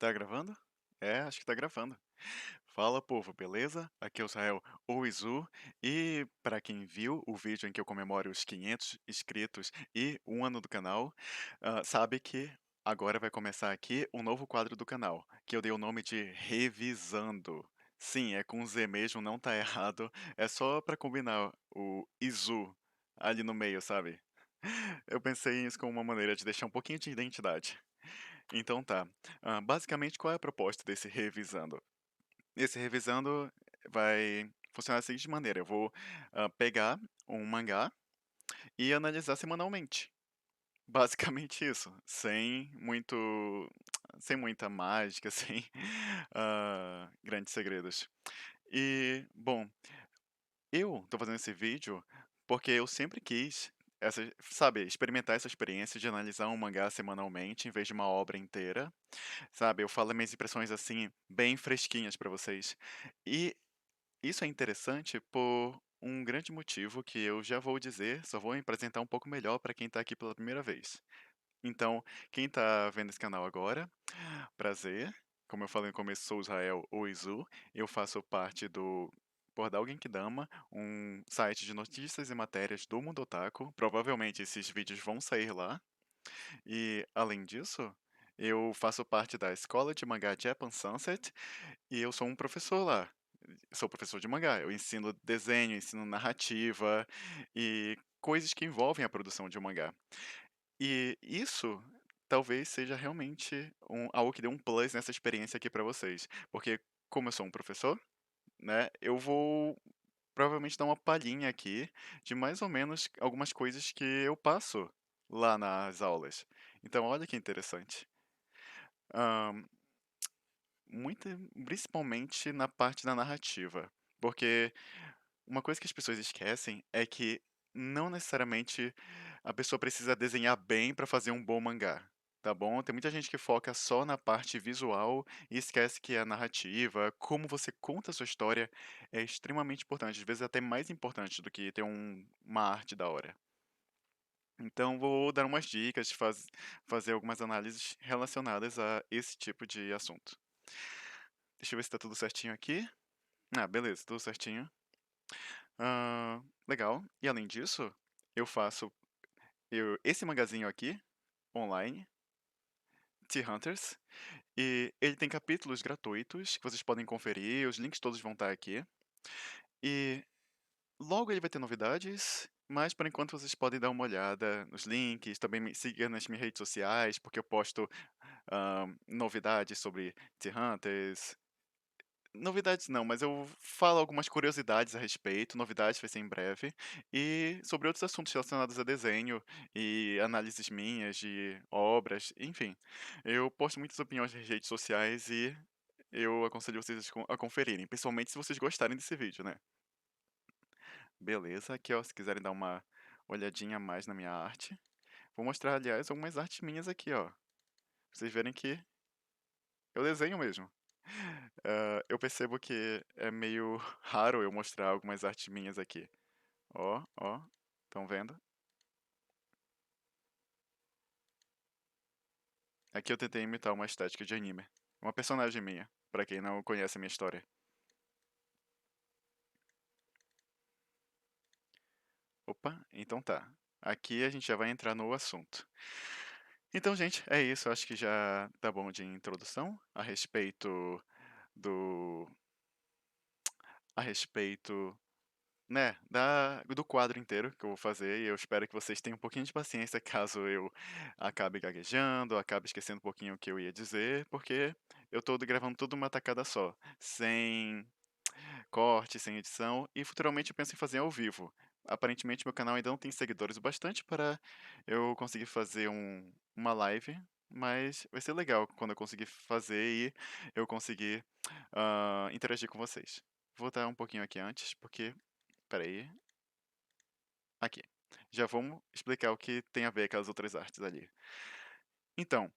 Tá gravando? É, acho que tá gravando. Fala, povo, beleza? Aqui é o Israel Oizu, e para quem viu o vídeo em que eu comemoro os 500 inscritos e 1 ano do canal, sabe que agora vai começar aqui um novo quadro do canal, que eu dei o nome de Revisando. Sim, é com Z mesmo, não tá errado, é só pra combinar o Izu ali no meio, sabe? Eu pensei nisso como uma maneira de deixar um pouquinho de identidade. Então tá. Basicamente, qual é a proposta desse revisando? Esse revisando vai funcionar da seguinte maneira: eu vou pegar um mangá e analisar semanalmente. Basicamente isso, sem muita mágica, sem grandes segredos. E, bom, eu tô fazendo esse vídeo porque eu sempre quis sabe, experimentar essa experiência de analisar um mangá semanalmente em vez de uma obra inteira. Sabe, eu falo minhas impressões, assim, bem fresquinhas pra vocês. E isso é interessante por um grande motivo que eu já vou dizer, só vou me apresentar um pouco melhor para quem tá aqui pela primeira vez. Então, quem tá vendo esse canal agora, prazer. Como eu falei no começo, sou Israel Oizu. Eu faço parte do Portal Genkidama, um site de notícias e matérias do Mundo Otaku. Provavelmente esses vídeos vão sair lá. E, além disso, eu faço parte da Escola de Mangá Japan Sunset e eu sou um professor lá. Sou professor de mangá. Eu ensino desenho, ensino narrativa e coisas que envolvem a produção de um mangá. E isso talvez seja realmente algo que dê um plus nessa experiência aqui pra vocês. Porque, como eu sou um professor, né, eu vou provavelmente dar uma palhinha aqui de mais ou menos algumas coisas que eu passo lá nas aulas. Então, olha que interessante. Ahn, muito, principalmente na parte da narrativa. Porque uma coisa que as pessoas esquecem é que não necessariamente a pessoa precisa desenhar bem para fazer um bom mangá. Tá bom? Tem muita gente que foca só na parte visual e esquece que a narrativa, como você conta a sua história, é extremamente importante, às vezes até mais importante do que ter uma arte da hora. Então, vou dar umas dicas, fazer algumas análises relacionadas a esse tipo de assunto. Deixa eu ver se tá tudo certinho aqui. Ah, beleza, tudo certinho. Legal. E além disso, eu faço esse magazinho aqui, online, T-Hunters, e ele tem capítulos gratuitos que vocês podem conferir, os links todos vão estar aqui. E logo ele vai ter novidades, mas por enquanto vocês podem dar uma olhada nos links, também me siga nas minhas redes sociais, porque eu posto novidades sobre T-Hunters. Novidades não, mas eu falo algumas curiosidades a respeito, novidades vai ser em breve, e sobre outros assuntos relacionados a desenho e análises minhas de obras, enfim. Eu posto muitas opiniões nas redes sociais e eu aconselho vocês a conferirem, principalmente se vocês gostarem desse vídeo, né? Beleza, aqui ó, se quiserem dar uma olhadinha a mais na minha arte. Vou mostrar, aliás, algumas artes minhas aqui, ó. Pra vocês verem que eu desenho mesmo. Eu percebo que é meio raro eu mostrar algumas artes minhas aqui. Ó, ó, estão vendo? Aqui eu tentei imitar uma estética de anime. Uma personagem minha, pra quem não conhece a minha história. Opa, então tá. Aqui a gente já vai entrar no assunto. Então, gente, é isso. Acho que já tá bom de introdução a respeito do. A respeito né, do quadro inteiro que eu vou fazer, e eu espero que vocês tenham um pouquinho de paciência caso eu acabe gaguejando, acabe esquecendo um pouquinho o que eu ia dizer, porque eu tô gravando tudo uma tacada só, sem corte, sem edição, e futuramente eu penso em fazer ao vivo. Aparentemente meu canal ainda não tem seguidores o bastante para eu conseguir fazer uma live, mas vai ser legal quando eu conseguir fazer e eu conseguir interagir com vocês. Vou voltar um pouquinho aqui antes, porque espera aí. Aqui. Já vamos explicar o que tem a ver aquelas outras artes ali. Então,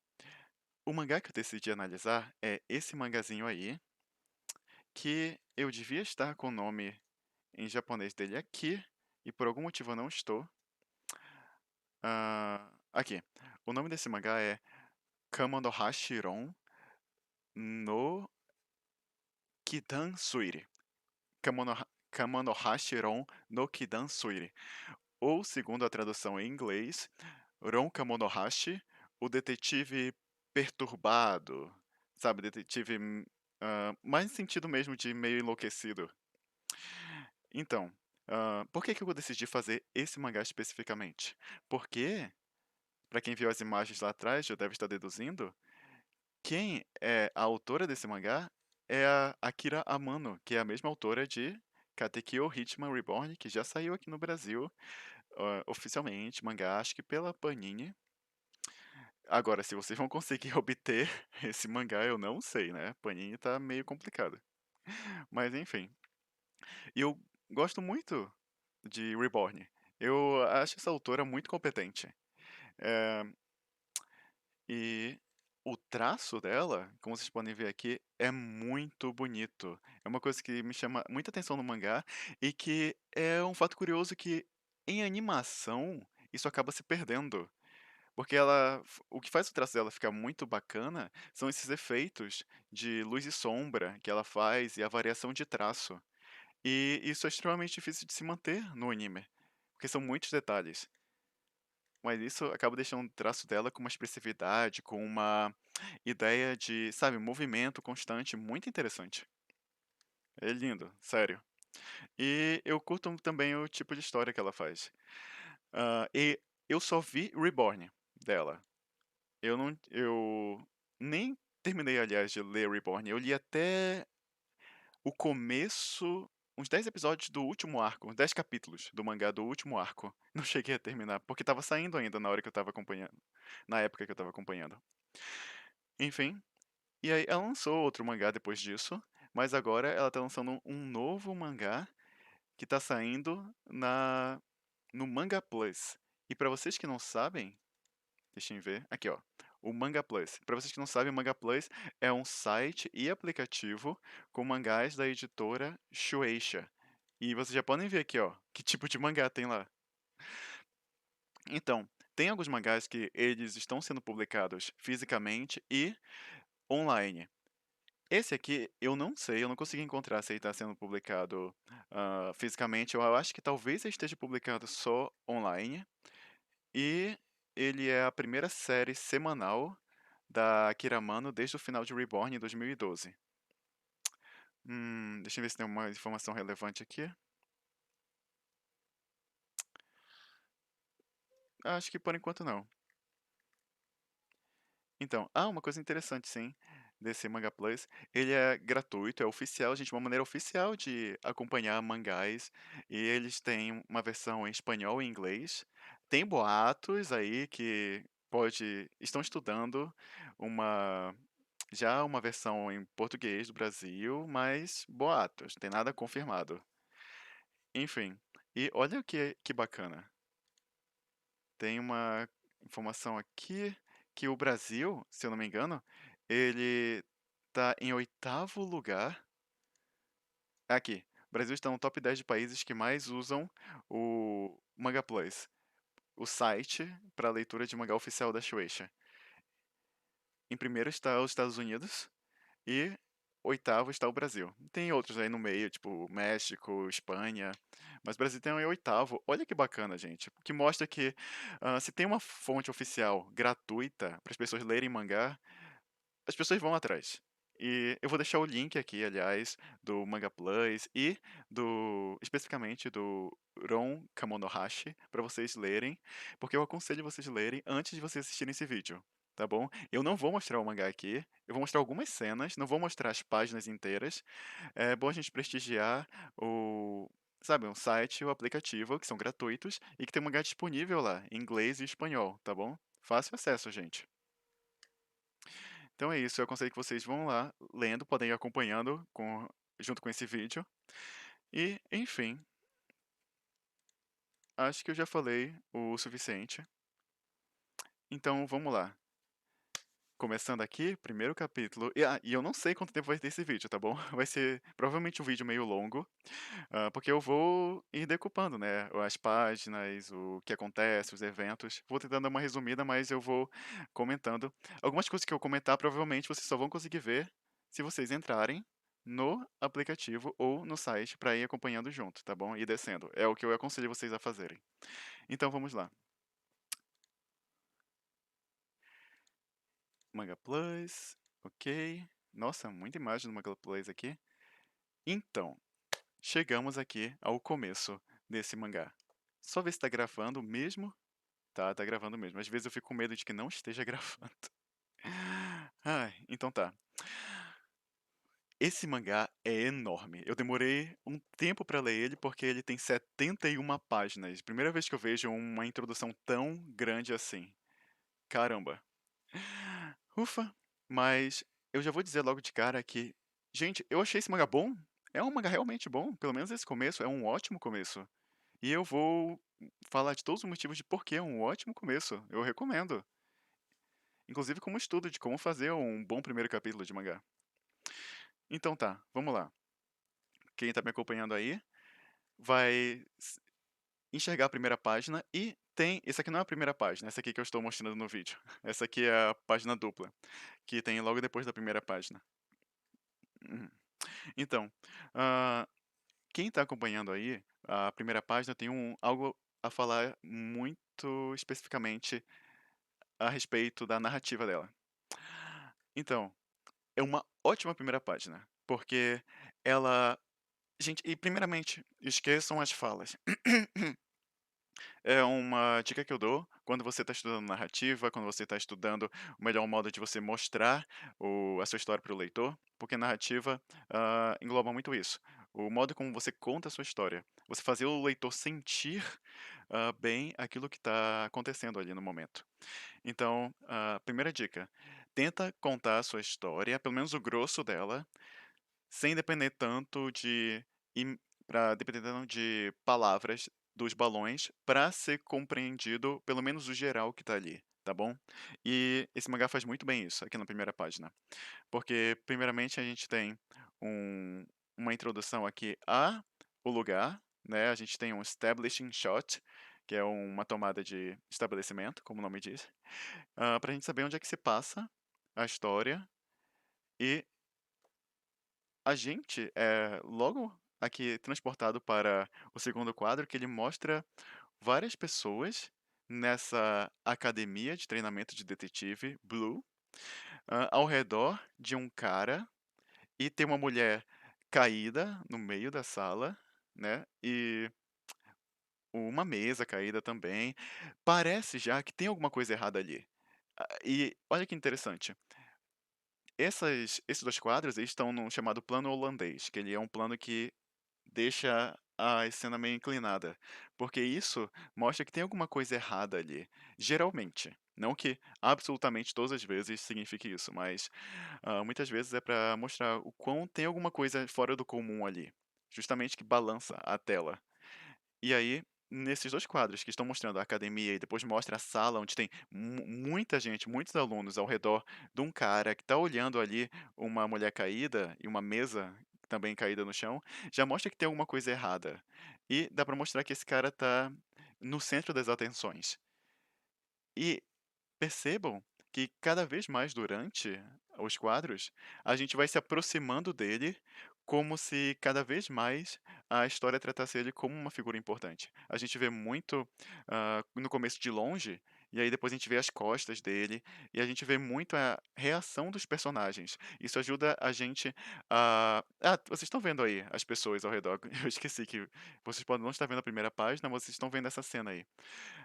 o mangá que eu decidi analisar é esse mangazinho aí, que eu devia estar com o nome em japonês dele aqui, e por algum motivo eu não estou. Aqui. O nome desse mangá é Kamo no Hashiron no Kidan Suiri. Kamonohashi Ron no Kidan Suiri. Ou, segundo a tradução em inglês, Ron Kamonohashi, o detetive perturbado. Sabe, detetive mais no sentido mesmo de meio enlouquecido. Então, por que que eu decidi fazer esse mangá especificamente? Porque, para quem viu as imagens lá atrás, já deve estar deduzindo, quem é a autora desse mangá é a Akira Amano, que é a mesma autora de Katekyo Hitman Reborn, que já saiu aqui no Brasil, oficialmente, mangá, acho que pela Panini. Agora, se vocês vão conseguir obter esse mangá, eu não sei, né? Panini tá meio complicado. Mas enfim. E eu gosto muito de Reborn. Eu acho essa autora muito competente. É, e o traço dela, como vocês podem ver aqui, é muito bonito. É uma coisa que me chama muita atenção no mangá e que é um fato curioso que em animação isso acaba se perdendo. Porque o que faz o traço dela ficar muito bacana são esses efeitos de luz e sombra que ela faz e a variação de traço. E isso é extremamente difícil de se manter no anime, porque são muitos detalhes. Mas isso acaba deixando o traço dela com uma expressividade, com uma ideia de, sabe, movimento constante muito interessante. É lindo, sério. E eu curto também o tipo de história que ela faz. E eu só vi Reborn dela. Eu nem terminei, aliás, de ler Reborn. Eu li até o começo, uns 10 episódios do último arco, 10 capítulos do mangá do último arco. Não cheguei a terminar, porque tava saindo ainda na hora que eu tava acompanhando, na época que eu tava acompanhando. Enfim, e aí ela lançou outro mangá depois disso, mas agora ela tá lançando um novo mangá que tá saindo no Manga Plus. E pra vocês que não sabem, deixa eu ver. Aqui, ó. O Manga Plus. Para vocês que não sabem, o Manga Plus é um site e aplicativo com mangás da editora Shueisha. E vocês já podem ver aqui, ó, que tipo de mangá tem lá. Então, tem alguns mangás que eles estão sendo publicados fisicamente e online. Esse aqui, eu não sei, eu não consegui encontrar se ele está sendo publicado fisicamente. Eu acho que talvez ele esteja publicado só online. E ele é a primeira série semanal da Akira Mano desde o final de Reborn em 2012. Deixa eu ver se tem uma informação relevante aqui. Acho que por enquanto não. Então, uma coisa interessante, sim, desse Manga Plus, ele é gratuito, é oficial, gente, uma maneira oficial de acompanhar mangás, e eles têm uma versão em espanhol e inglês. Tem boatos aí que estão estudando uma já uma versão em português do Brasil, mas boatos, não tem nada confirmado. Enfim, e olha que bacana. Tem uma informação aqui que o Brasil, se eu não me engano, ele tá em oitavo lugar. Aqui, o Brasil está no top 10 de países que mais usam o Manga Plus, o site para leitura de mangá oficial da Shueisha. Em primeiro está os Estados Unidos e oitavo está o Brasil. Tem outros aí no meio, tipo México, Espanha, mas o Brasil tem em oitavo. Olha que bacana, gente. Que mostra que se tem uma fonte oficial gratuita para as pessoas lerem mangá, as pessoas vão atrás. E eu vou deixar o link aqui, aliás, do Manga Plus e especificamente do Ron Kamonohashi para vocês lerem, porque eu aconselho vocês lerem antes de vocês assistirem esse vídeo, tá bom? Eu não vou mostrar o mangá aqui, eu vou mostrar algumas cenas, não vou mostrar as páginas inteiras. É bom a gente prestigiar sabe, um site ou aplicativo que são gratuitos e que tem um mangá disponível lá, em inglês e espanhol, tá bom? Fácil acesso, gente. Então é isso, eu aconselho que vocês vão lá lendo, podem ir acompanhando junto com esse vídeo. E, enfim, acho que eu já falei o suficiente. Então vamos lá. Começando aqui, primeiro capítulo. E eu não sei quanto tempo vai ter esse vídeo, tá bom? Vai ser provavelmente um vídeo meio longo, porque eu vou ir decupando, né? As páginas, o que acontece, os eventos. Vou tentar dar uma resumida, mas eu vou comentando. Algumas coisas que eu comentar, provavelmente vocês só vão conseguir ver se vocês entrarem no aplicativo ou no site para ir acompanhando junto, tá bom? E descendo. É o que eu aconselho vocês a fazerem. Então vamos lá. Manga Plus, ok. Nossa, muita imagem do Manga Plus aqui. Então, chegamos aqui ao começo desse mangá. Só ver se tá gravando mesmo. Tá gravando mesmo. Às vezes eu fico com medo de que não esteja gravando. Ai, então tá. Esse mangá é enorme. Eu demorei um tempo pra ler ele porque ele tem 71 páginas. Primeira vez que eu vejo uma introdução tão grande assim. Caramba. Ufa, mas eu já vou dizer logo de cara que, gente, eu achei esse mangá bom. É um mangá realmente bom. Pelo menos esse começo é um ótimo começo. E eu vou falar de todos os motivos de por que é um ótimo começo. Eu recomendo. Inclusive como estudo de como fazer um bom primeiro capítulo de mangá. Então tá, vamos lá. Quem tá me acompanhando aí vai enxergar a primeira página e tem. Esse aqui não é a primeira página, essa aqui que eu estou mostrando no vídeo. Essa aqui é a página dupla, que tem logo depois da primeira página. Uhum. Então, ah, quem tá acompanhando aí, a primeira página tem algo a falar muito especificamente a respeito da narrativa dela. Então, é uma ótima primeira página, porque ela. Gente, e primeiramente, esqueçam as falas. É uma dica que eu dou quando você está estudando narrativa, quando você está estudando o melhor modo de você mostrar a sua história para o leitor, porque narrativa engloba muito isso. O modo como você conta a sua história. Você fazer o leitor sentir bem aquilo que está acontecendo ali no momento. Então, a primeira dica: tenta contar a sua história, pelo menos o grosso dela, sem depender tanto de para dependendo de palavras dos balões para ser compreendido pelo menos o geral que tá ali, tá bom? E esse mangá faz muito bem isso aqui na primeira página, porque primeiramente a gente tem um uma introdução aqui a o lugar, né, a gente tem um establishing shot, que é uma tomada de estabelecimento, como o nome diz, pra gente saber onde é que se passa a história e a gente é logo aqui transportado para o segundo quadro, que ele mostra várias pessoas nessa academia de treinamento de detetive Blue, ao redor de um cara e tem uma mulher caída no meio da sala, né? E uma mesa caída também. Parece já que tem alguma coisa errada ali. E olha que interessante. Esses dois quadros eles estão no chamado plano holandês, que ele é um plano que deixa a cena meio inclinada, porque isso mostra que tem alguma coisa errada ali, geralmente. Não que absolutamente todas as vezes signifique isso, mas muitas vezes é para mostrar o quão tem alguma coisa fora do comum ali, justamente que balança a tela. E aí, nesses 2 quadros que estão mostrando a academia e depois mostra a sala onde tem muita gente, muitos alunos ao redor de um cara que está olhando ali uma mulher caída e uma mesa também caída no chão, já mostra que tem alguma coisa errada. E dá pra mostrar que esse cara tá no centro das atenções. E percebam que cada vez mais durante os quadros, a gente vai se aproximando dele como se cada vez mais a história tratasse ele como uma figura importante. A gente vê muito no começo de longe, e aí depois a gente vê as costas dele, e a gente vê muito a reação dos personagens. Isso ajuda a gente a. Ah, vocês estão vendo aí as pessoas ao redor. Eu esqueci que vocês podem não estar vendo a primeira página, mas vocês estão vendo essa cena aí.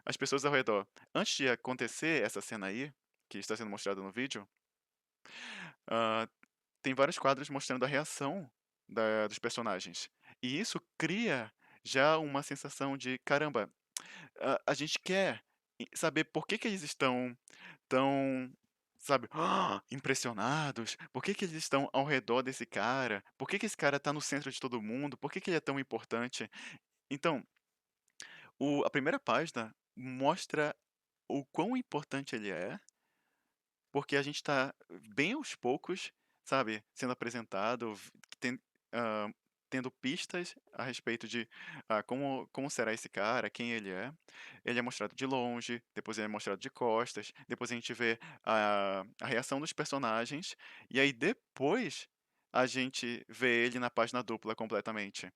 As pessoas ao redor. Antes de acontecer essa cena aí, que está sendo mostrada no vídeo, ah, tem vários quadros mostrando a reação dos personagens. E isso cria já uma sensação de, caramba, a gente quer saber por que que eles estão tão, sabe, impressionados, por que que eles estão ao redor desse cara, por que que esse cara está no centro de todo mundo, por que que ele é tão importante. Então, a primeira página mostra o quão importante ele é, porque a gente está bem aos poucos, sabe, sendo apresentado, ten hã, tendo pistas a respeito de, como será esse cara, quem ele é. Ele é mostrado de longe, depois ele é mostrado de costas, depois a gente vê a reação dos personagens, e aí depois a gente vê ele na página dupla completamente.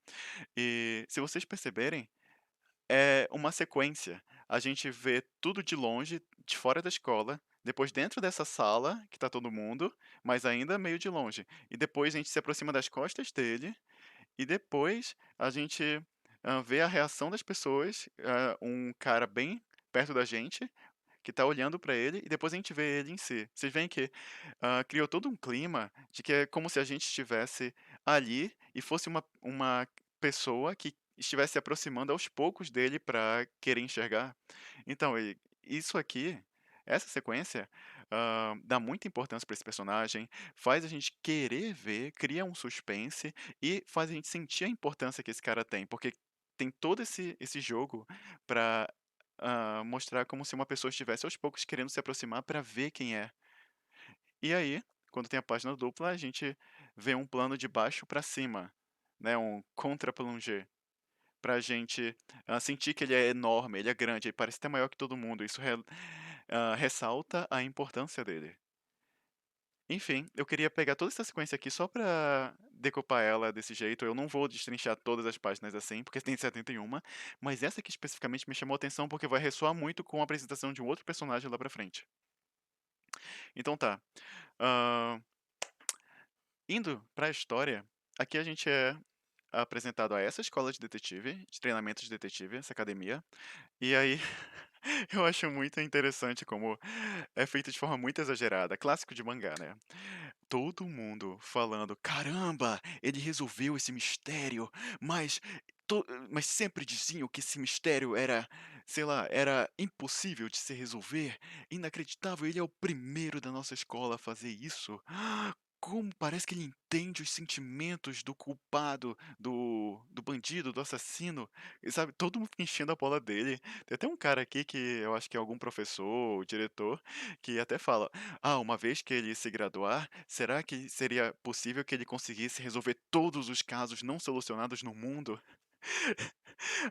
E se vocês perceberem, é uma sequência. A gente vê tudo de longe, de fora da escola, depois dentro dessa sala, que tá todo mundo, mas ainda meio de longe. E depois a gente se aproxima das costas dele, e depois a gente, vê a reação das pessoas, um cara bem perto da gente, que tá olhando pra ele, e depois a gente vê ele em si. Vocês veem que, criou todo um clima de que é como se a gente estivesse ali e fosse uma pessoa que estivesse se aproximando aos poucos dele pra querer enxergar. Então, isso aqui, essa sequência, dá muita importância pra esse personagem, faz a gente querer ver, cria um suspense e faz a gente sentir a importância que esse cara tem, porque tem todo esse jogo pra, mostrar como se uma pessoa estivesse aos poucos querendo se aproximar pra ver quem é. E aí, quando tem a página dupla, a gente vê um plano de baixo pra cima, né, um contra-plongé, pra gente, sentir que ele é enorme, ele é grande, ele parece até maior que todo mundo, isso ressalta a importância dele. Enfim, eu queria pegar toda essa sequência aqui só pra decupar ela desse jeito, eu não vou destrinchar todas as páginas assim, porque tem 71, mas essa aqui especificamente me chamou a atenção porque vai ressoar muito com a apresentação de um outro personagem lá pra frente. Então tá, hã, indo pra história, aqui a gente é apresentado a essa escola de detetive, de treinamento de detetive, essa academia, e aí eu acho muito interessante como é feito de forma muito exagerada, clássico de mangá, né. Todo mundo falando: "Caramba, ele resolveu esse mistério, mas mas sempre diziam que esse mistério era, sei lá, era impossível de se resolver. Inacreditável, ele é o primeiro da nossa escola a fazer isso. Como parece que ele entende os sentimentos do culpado, do bandido, do assassino", e sabe, todo mundo fica enchendo a bola dele. Tem até um cara aqui que eu acho que é algum professor ou diretor, que até fala: "Ah, uma vez que ele se graduar, será que seria possível que ele conseguisse resolver todos os casos não solucionados no mundo?"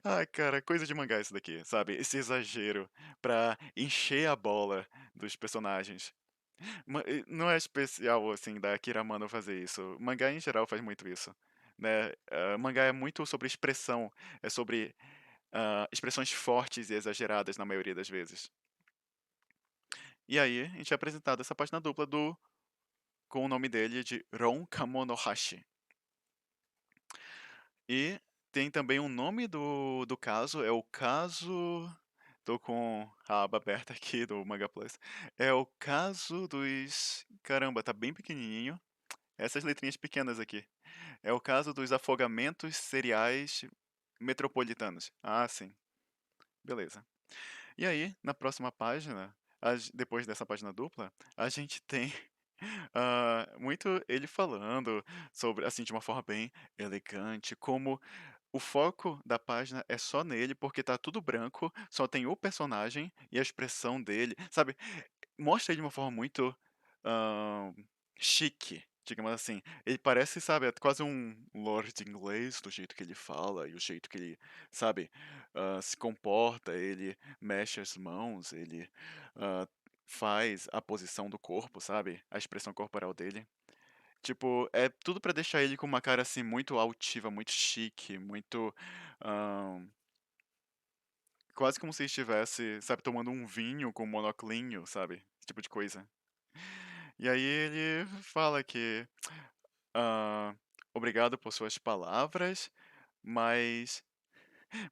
Ai, cara, coisa de mangá isso daqui, sabe, esse exagero pra encher a bola dos personagens. Não é especial, assim, da Akira Mano fazer isso, mangá em geral faz muito isso, né. Mangá é muito sobre expressão, é sobre, expressões fortes e exageradas na maioria das vezes. E aí, a gente é apresentado essa página dupla com o nome dele de Ron Kamonohashi. E tem também o nome do caso, é o caso, tô com a aba aberta aqui do Manga Plus, é o caso dos, caramba, tá bem pequenininho, essas letrinhas pequenas aqui. É o caso dos afogamentos seriais metropolitanos. Ah, sim, beleza. E aí, na próxima página, depois dessa página dupla, a gente tem muito ele falando sobre, assim, de uma forma bem elegante, como o foco da página é só nele, porque tá tudo branco, só tem o personagem e a expressão dele, sabe? Mostra ele de uma forma muito, hã, chique, digamos assim. Ele parece, sabe, é quase um lord inglês, do jeito que ele fala e o jeito que ele, sabe, se comporta, ele mexe as mãos, ele, hã, faz a posição do corpo, sabe, a expressão corporal dele. Tipo, é tudo pra deixar ele com uma cara, assim, muito altiva, muito chique, muito, hã, quase como se estivesse, sabe, tomando um vinho com um monoclinho, sabe, esse tipo de coisa. E aí ele fala que, hã, obrigado por suas palavras, mas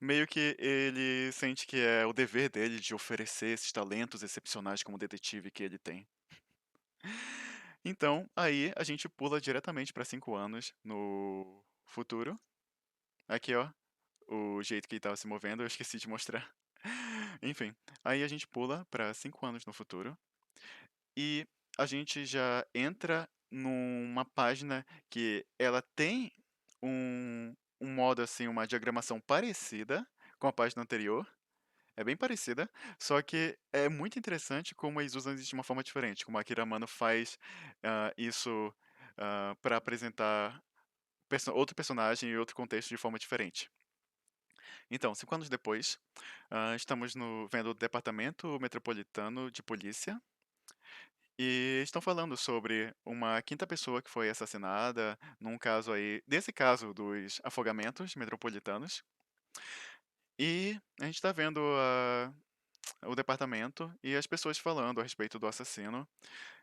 meio que ele sente que é o dever dele de oferecer esses talentos excepcionais como detetive que ele tem. Então, aí a gente pula diretamente pra 5 anos no futuro. Aqui, ó, o jeito que ele estava se movendo, eu esqueci de mostrar. Enfim, aí a gente pula pra 5 anos no futuro, e a gente já entra numa página que ela tem um modo, assim, uma diagramação parecida com a página anterior, é bem parecida, só que é muito interessante como eles usam isso de uma forma diferente, como a Akira Mano faz, isso, pra apresentar outro personagem e outro contexto de forma diferente. Então, 5 anos depois, estamos vendo o Departamento Metropolitano de Polícia, E estão falando sobre uma quinta pessoa que foi assassinada num caso aí desse caso dos afogamentos metropolitanos. E a gente tá vendo o departamento e as pessoas falando a respeito do assassino.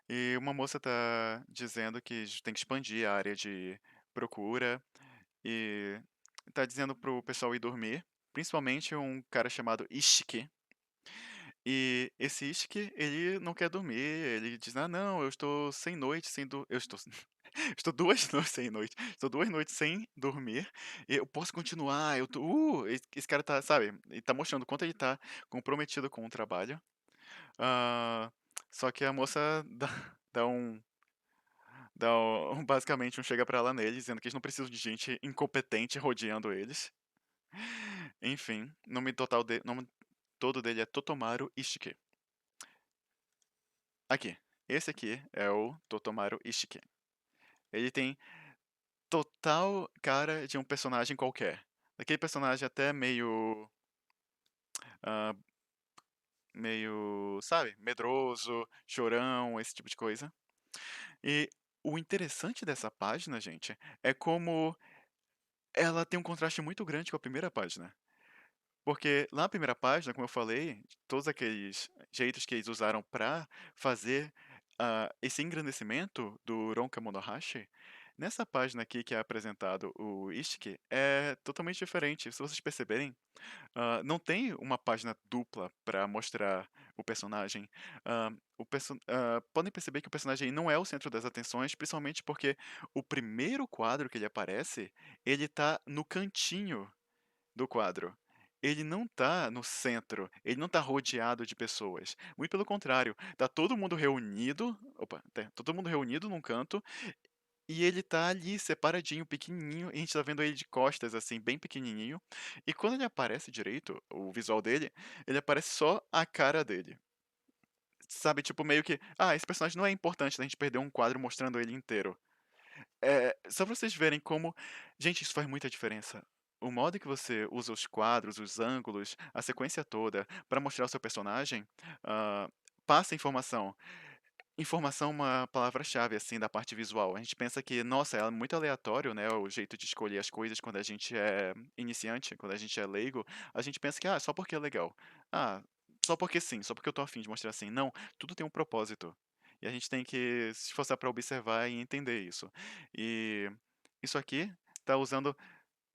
E uma moça tá dizendo que tem que expandir a área de procura e tá dizendo pro pessoal ir dormir, principalmente um cara chamado Ishiki. E esse Ishiki, ele não quer dormir, ele diz: "Ah, não, eu estou sem noite, sem do eu estou estou 2 noites sem noite, estou 2 noites sem dormir, e eu posso continuar, eu tô esse cara tá, sabe, ele tá mostrando o quanto ele tá comprometido com o trabalho. Hã, só que a moça dá um basicamente um chega pra lá neles, dizendo que eles não precisam de gente incompetente rodeando eles. Enfim, nome todo dele é Totomaru Ishiki. Aqui, esse aqui é o Totomaru Ishiki. Ele tem total cara de um personagem qualquer. Aquele personagem até hã, meio, sabe, medroso, chorão, esse tipo de coisa. E o interessante dessa página, gente, é como ela tem um contraste muito grande com a primeira página. Porque lá na primeira página, como eu falei, todos aqueles jeitos que eles usaram para fazer, esse engrandecimento do Ron Kamonohashi, nessa página aqui que é apresentado o Ishiki, é totalmente diferente. Se vocês perceberem, não tem uma página dupla para mostrar o personagem. Podem perceber que o personagem não é o centro das atenções, principalmente porque o primeiro quadro que ele aparece, ele tá no cantinho do quadro. Ele não tá no centro, ele não tá rodeado de pessoas. Muito pelo contrário, tá todo mundo reunido, tá todo mundo reunido num canto, e ele tá ali separadinho, pequenininho, e a gente tá vendo ele de costas, assim, bem pequenininho. E quando ele aparece direito, o visual dele, ele aparece só a cara dele. Sabe, tipo, meio que, esse personagem não é importante da gente perder um quadro mostrando ele inteiro. Só pra vocês verem como, gente, isso faz muita diferença. O modo que você usa os quadros, os ângulos, a sequência toda pra mostrar o seu personagem, hã, passa informação. Informação é uma palavra-chave, assim, da parte visual. A gente pensa que, nossa, é muito aleatório, né, o jeito de escolher as coisas quando a gente é iniciante, quando a gente é leigo. A gente pensa que, só porque é legal. Ah, só porque sim, só porque eu tô afim de mostrar assim. Não, tudo tem um propósito. E a gente tem que se esforçar para observar e entender isso. E isso aqui tá usando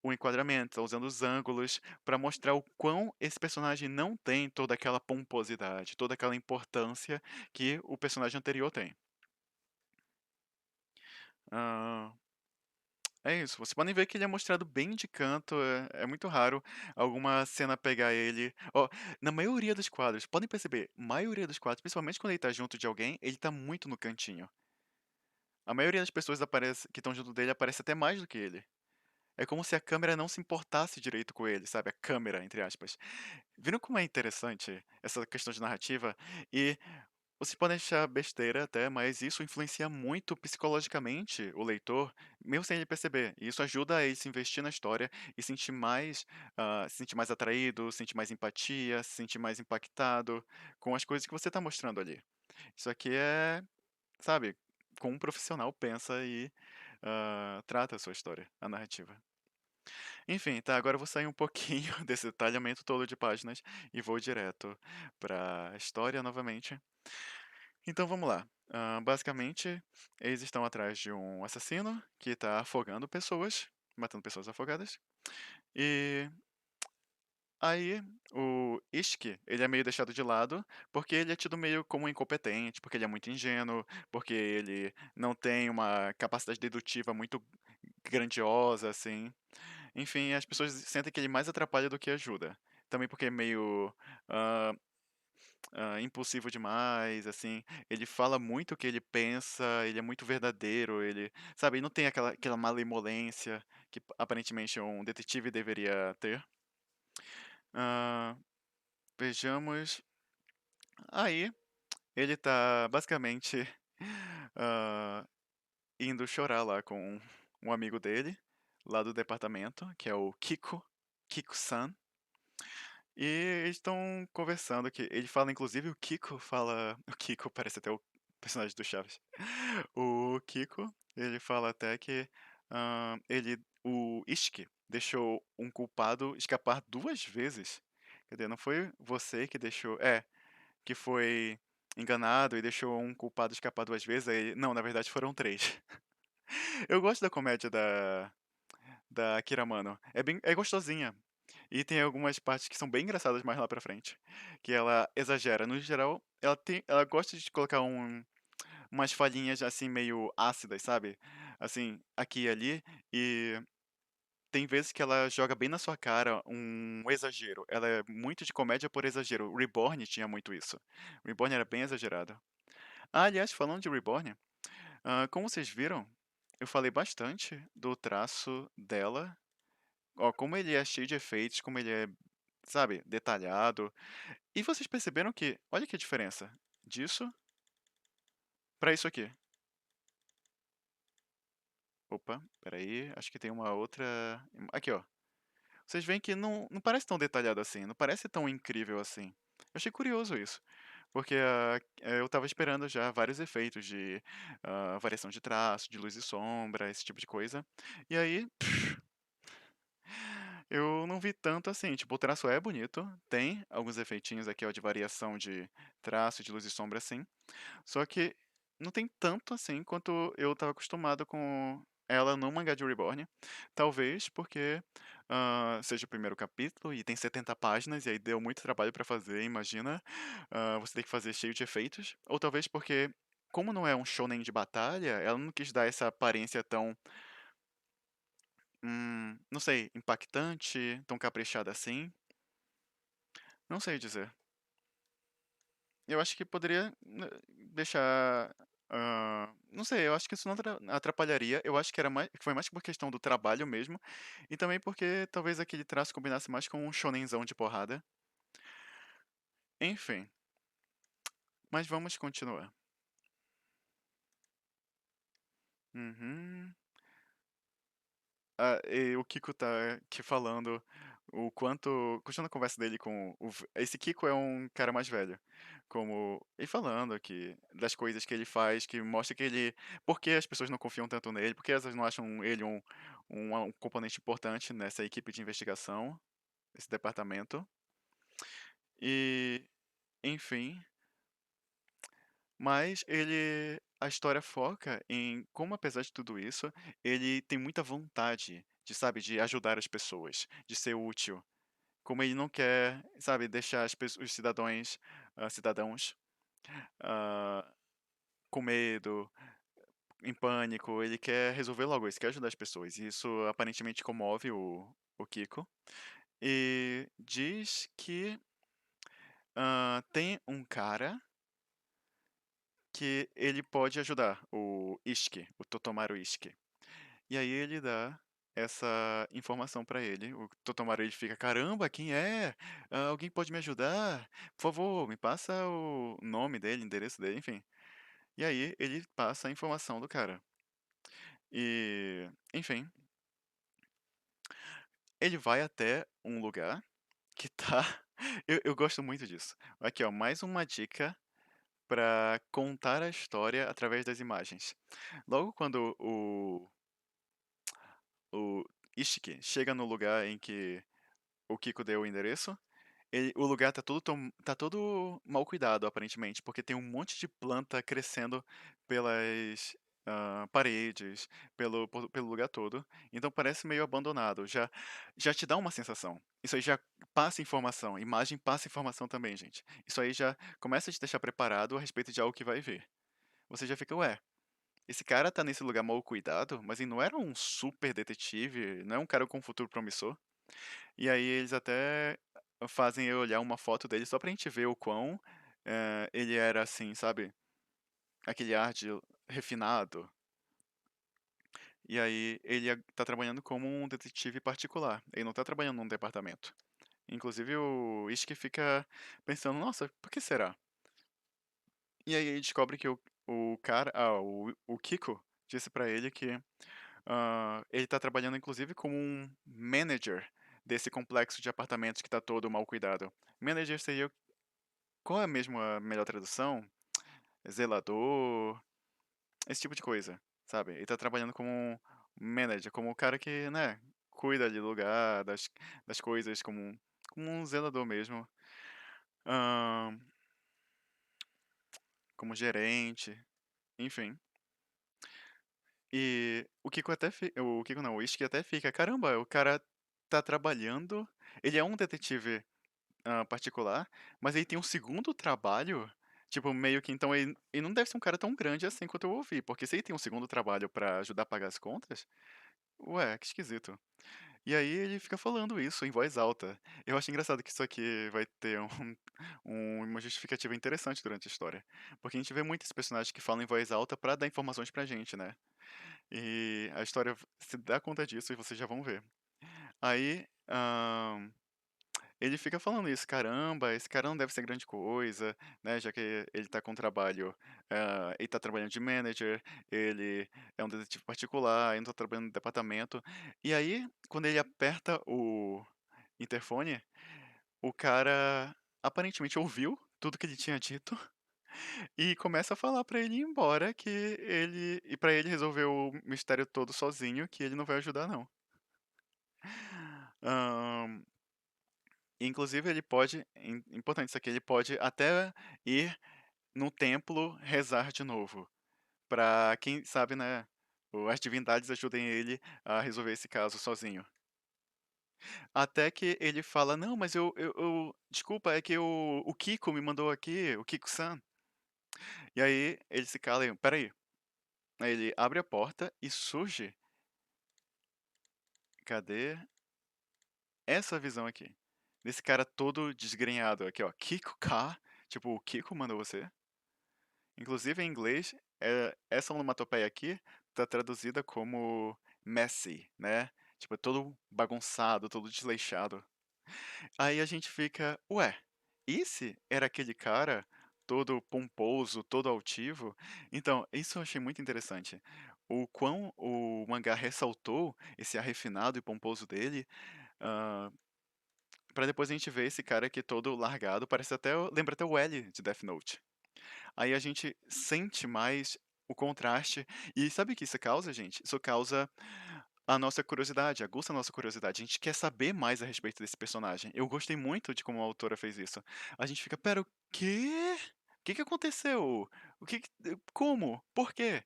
o enquadramento, tá usando os ângulos para mostrar o quão esse personagem não tem toda aquela pomposidade, toda aquela importância que o personagem anterior tem. Hã, é isso, vocês podem ver que ele é mostrado bem de canto, é muito raro alguma cena pegar ele na maioria dos quadros, podem perceber, maioria dos quadros, principalmente quando ele tá junto de alguém, ele tá muito no cantinho. A maioria das pessoas que estão junto dele aparece até mais do que ele. É como se a câmera não se importasse direito com ele, sabe, a "câmera", entre aspas. Viram como é interessante essa questão de narrativa? E vocês podem achar besteira até, mas isso influencia muito psicologicamente o leitor, mesmo sem ele perceber. E isso ajuda a ele se investir na história e se sentir mais atraído, sentir mais empatia, se sentir mais impactado com as coisas que você está mostrando ali. Isso aqui é, sabe, como um profissional pensa e trata a sua história, a narrativa. Enfim, tá, agora eu vou sair um pouquinho desse detalhamento todo de páginas e vou direto pra história novamente. Então vamos lá. Basicamente, eles estão atrás de um assassino que está afogando pessoas, matando pessoas afogadas. E aí o Ishiki, ele é meio deixado de lado, porque ele é tido meio como incompetente, porque ele é muito ingênuo, porque ele não tem uma capacidade dedutiva muito grandiosa, assim. Enfim, as pessoas sentem que ele mais atrapalha do que ajuda. Também porque é meio hã, impulsivo demais, assim. Ele fala muito o que ele pensa, ele é muito verdadeiro, ele, sabe, ele não tem aquela malemolência que aparentemente um detetive deveria ter. Hã, vejamos. Aí, ele tá basicamente, hã, indo chorar lá com um amigo dele, lá do departamento, que é o Kiko-san. E eles estão conversando que ele fala inclusive o Kiko fala o Kiko parece até o personagem do Chaves. O Kiko, ele fala até que o Ishiki deixou um culpado escapar 2 vezes. Quer dizer, não foi você que deixou, que foi enganado e deixou um culpado escapar 2 vezes. Aí, não, na verdade foram três. Eu gosto da comédia da Akira Mano. É gostosinha. E tem algumas partes que são bem engraçadas mais lá pra frente. Que ela exagera. No geral, ela gosta de colocar umas falhinhas assim meio ácidas, sabe? Assim, aqui e ali. E tem vezes que ela joga bem na sua cara um exagero. Ela é muito de comédia por exagero. O Reborn tinha muito isso. O Reborn era bem exagerado. Ah, aliás, falando de Reborn, como vocês viram, eu falei bastante do traço dela. Ó, como ele é cheio de efeitos, como ele é, sabe, detalhado. E vocês perceberam que, olha que diferença disso pra isso aqui. Opa, peraí, acho que tem uma outra. Aqui, ó. Vocês veem que não parece tão detalhado assim, não parece tão incrível assim. Eu achei curioso isso, porque eu tava esperando já vários efeitos de variação de traço, de luz e sombra, esse tipo de coisa. E aí, eu não vi tanto assim. Tipo, o traço é bonito, tem alguns efeitinhos aqui, ó, de variação de traço, de luz e sombra, assim. Só que não tem tanto assim quanto eu estava acostumado com ela no mangá de Reborn. Talvez porque seja o primeiro capítulo e tem 70 páginas e aí deu muito trabalho pra fazer, imagina. Você tem que fazer cheio de efeitos. Ou talvez porque, como não é um shonen de batalha, ela não quis dar essa aparência tão, não sei, impactante, tão caprichada assim. Não sei dizer. Eu acho que poderia deixar. Não sei, eu acho que isso não atrapalharia. Eu acho que que foi mais por questão do trabalho mesmo. E também porque talvez aquele traço combinasse mais com um shonenzão de porrada. Enfim, mas vamos continuar. Uhum. E o Kiko tá aqui falando o quanto. Continuando a conversa dele com esse Kiko é um cara mais velho. Como. E falando aqui das coisas que ele faz, que mostra que ele. Por que as pessoas não confiam tanto nele? Por que elas não acham ele um componente importante nessa equipe de investigação, esse departamento? E. Enfim. Mas ele. A história foca em como, apesar de tudo isso, ele tem muita vontade de, sabe, de ajudar as pessoas, de ser útil. Como ele não quer, sabe, deixar os cidadãos, ah, com medo, em pânico, ele quer resolver logo isso, quer ajudar as pessoas. E isso aparentemente comove o Kiko. E diz que tem um cara que ele pode ajudar, o Ishiki, o Totomaru Ishiki. E aí ele dá essa informação pra ele. O Totomaru ele fica, caramba, quem é? Alguém pode me ajudar? Por favor, me passa o nome dele, endereço dele, enfim. E aí ele passa a informação do cara. E, enfim, ele vai até um lugar que tá. Eu gosto muito disso. Aqui, ó, mais uma dica pra contar a história através das imagens. Logo quando o Ishiki chega no lugar em que o Kiko deu o endereço, o lugar tá todo mal cuidado, aparentemente, porque tem um monte de planta crescendo pelas paredes, pelo lugar todo. Então parece meio abandonado. Já te dá uma sensação. Isso aí já passa informação. Imagem passa informação também, gente. Isso aí já começa a te deixar preparado a respeito de algo que vai ver. Você já fica, ué, esse cara tá nesse lugar mal cuidado, mas ele não era um super detetive, não é um cara com um futuro promissor. E aí eles até fazem eu olhar uma foto dele só pra gente ver o quão ele era assim, sabe? Aquele ar de refinado. E aí ele tá trabalhando como um detetive particular. Ele não tá trabalhando num departamento. Inclusive o Ishiki fica pensando, nossa, por que será? E aí ele descobre que o cara, o Kiko disse pra ele que ele tá trabalhando inclusive como um manager desse complexo de apartamentos que tá todo mal cuidado. Manager seria. Qual é mesmo a melhor tradução? zelador, esse tipo de coisa, sabe. Ele tá trabalhando como um manager, como o cara que, né, cuida ali do lugar, das coisas, como um zelador mesmo. Hã, como gerente, enfim. E o Kiko não, o Ishiki até fica: "Caramba, o cara tá trabalhando, ele é um detetive, particular, mas ele tem um segundo trabalho?" Tipo, meio que então ele não deve ser um cara tão grande assim quanto eu ouvi, porque se ele tem um segundo trabalho pra ajudar a pagar as contas, ué, que esquisito. E aí ele fica falando isso em voz alta. Eu acho engraçado que isso aqui vai ter uma justificativa interessante durante a história, porque a gente vê muitos personagens que falam em voz alta pra dar informações pra gente, né. E a história se dá conta disso e vocês já vão ver. Aí, ele fica falando isso: "Caramba, esse cara não deve ser grande coisa, né, já que ele tá com trabalho, ele tá trabalhando de manager, ele é um detetive particular, ainda tá trabalhando no departamento". E aí, quando ele aperta o interfone, o cara aparentemente ouviu tudo que ele tinha dito e começa a falar pra ele ir embora, que pra ele resolver o mistério todo sozinho, que ele não vai ajudar não. Hã, inclusive ele pode importante isso aqui, ele pode até ir no templo rezar de novo, pra quem sabe, né, as divindades ajudem ele a resolver esse caso sozinho. Até que ele fala: "Não, mas eu desculpa, é que o Kiko me mandou aqui, o Kiko-san". E aí ele se cala e: "Espera aí". Aí ele abre a porta e surge, cadê? Essa visão aqui, desse cara todo desgrenhado aqui, ó, Kiko K, tipo, o Kiko mandou você. Inclusive em inglês, essa onomatopeia aqui tá traduzida como messy, né, tipo, todo bagunçado, todo desleixado. Aí a gente fica: "Ué, esse era aquele cara todo pomposo, todo altivo?". Então, isso eu achei muito interessante. O quão o mangá ressaltou esse ar refinado e pomposo dele, hã, pra depois a gente ver esse cara aqui todo largado, parece até lembra até o L de Death Note. Aí a gente sente mais o contraste e sabe o que isso causa, gente? Isso causa a nossa curiosidade, aguça a nossa curiosidade. A gente quer saber mais a respeito desse personagem. Eu gostei muito de como a autora fez isso. A gente fica: "Espera, o quê? O que que aconteceu? O que que como? Por quê?".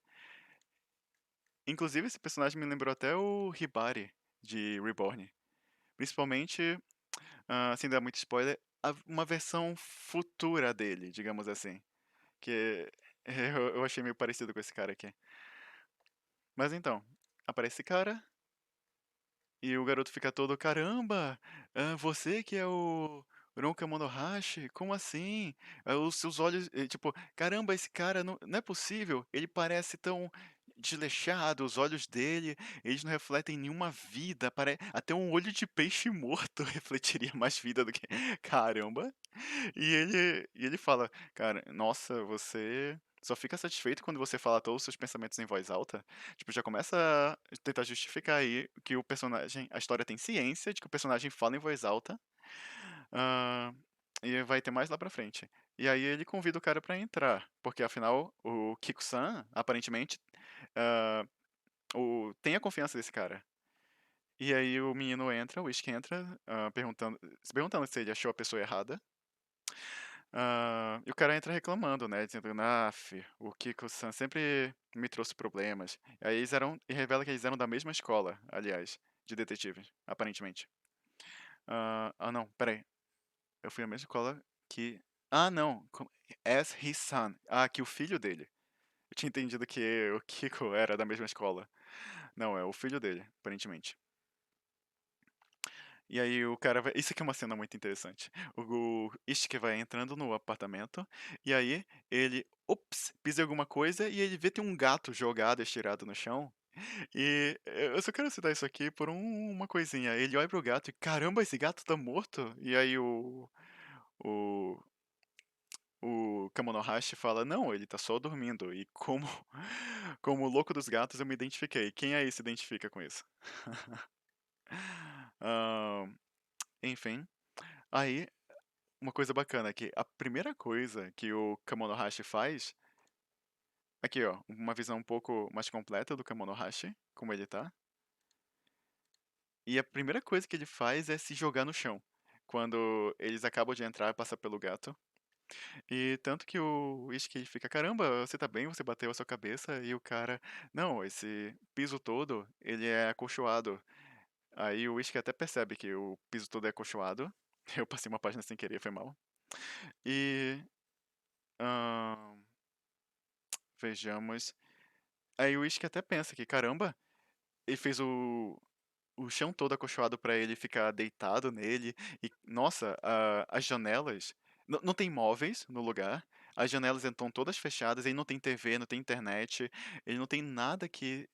Inclusive esse personagem me lembrou até o Hibari de Reborn. Principalmente, sem dar muito spoiler, uma versão futura dele, digamos assim. Que eu achei meio parecido com esse cara aqui. Mas então, aparece esse cara e o garoto fica todo: "Caramba, você que é o Ronka Monohashi? Como assim? Os seus olhos", tipo: "Caramba, esse cara não é possível, ele parece tão desleixado, os olhos dele, eles não refletem nenhuma vida, até um olho de peixe morto refletiria mais vida do que". Caramba! E ele fala: "Cara, nossa, você só fica satisfeito quando você fala todos os seus pensamentos em voz alta?". Tipo, já começa a tentar justificar aí que o personagem a história tem ciência de que o personagem fala em voz alta, hã, e vai ter mais lá pra frente. E aí ele convida o cara pra entrar, porque afinal o Kiko-san, aparentemente, hã, tem a confiança desse cara. E aí o menino entra, o Ishiki entra, se perguntando se ele achou a pessoa errada. E o cara entra reclamando, né, dizendo: "Aff, o Kiko-san sempre me trouxe problemas". Aí e revela que eles eram da mesma escola, aliás, de detetives, aparentemente. Não, espera aí, eu fui à mesma escola que não, as his son. Que o filho dele. Eu tinha entendido que o Kiko era da mesma escola. Não, é o filho dele, aparentemente. E aí o cara vai isso aqui é uma cena muito interessante. O Ishiki vai entrando no apartamento, e aí ele, "Ops", pisa em alguma coisa e ele vê tem um gato jogado, estirado no chão, e eu só quero citar isso aqui por uma coisinha, ele olha pro gato e: "Caramba, esse gato tá morto?". E aí o o Kamonohashi fala: "Não, ele tá só dormindo", e como como o louco dos gatos eu me identifiquei. Quem aí se identifica com isso? Hã, enfim, aí uma coisa bacana é que a primeira coisa que o Kamonohashi faz aqui, ó, uma visão um pouco mais completa do Kamonohashi, como ele tá. E a primeira coisa que ele faz é se jogar no chão, quando eles acabam de entrar e passar pelo gato. E tanto que o Ishiki fica: "Caramba, você tá bem? Você bateu a sua cabeça?" E o cara: "Não, esse piso todo, ele é acolchoado." Aí o Ishiki até percebe que o piso todo é acolchoado. Eu passei uma página sem querer, foi mal. E, hã, vejamos. Aí o Ishiki até pensa que: "Caramba, ele fez o chão todo acolchoado pra ele ficar deitado nele e, nossa, as janelas não tem móveis no lugar, as janelas estão todas fechadas, ele não tem TV, não tem internet, ele não tem nada que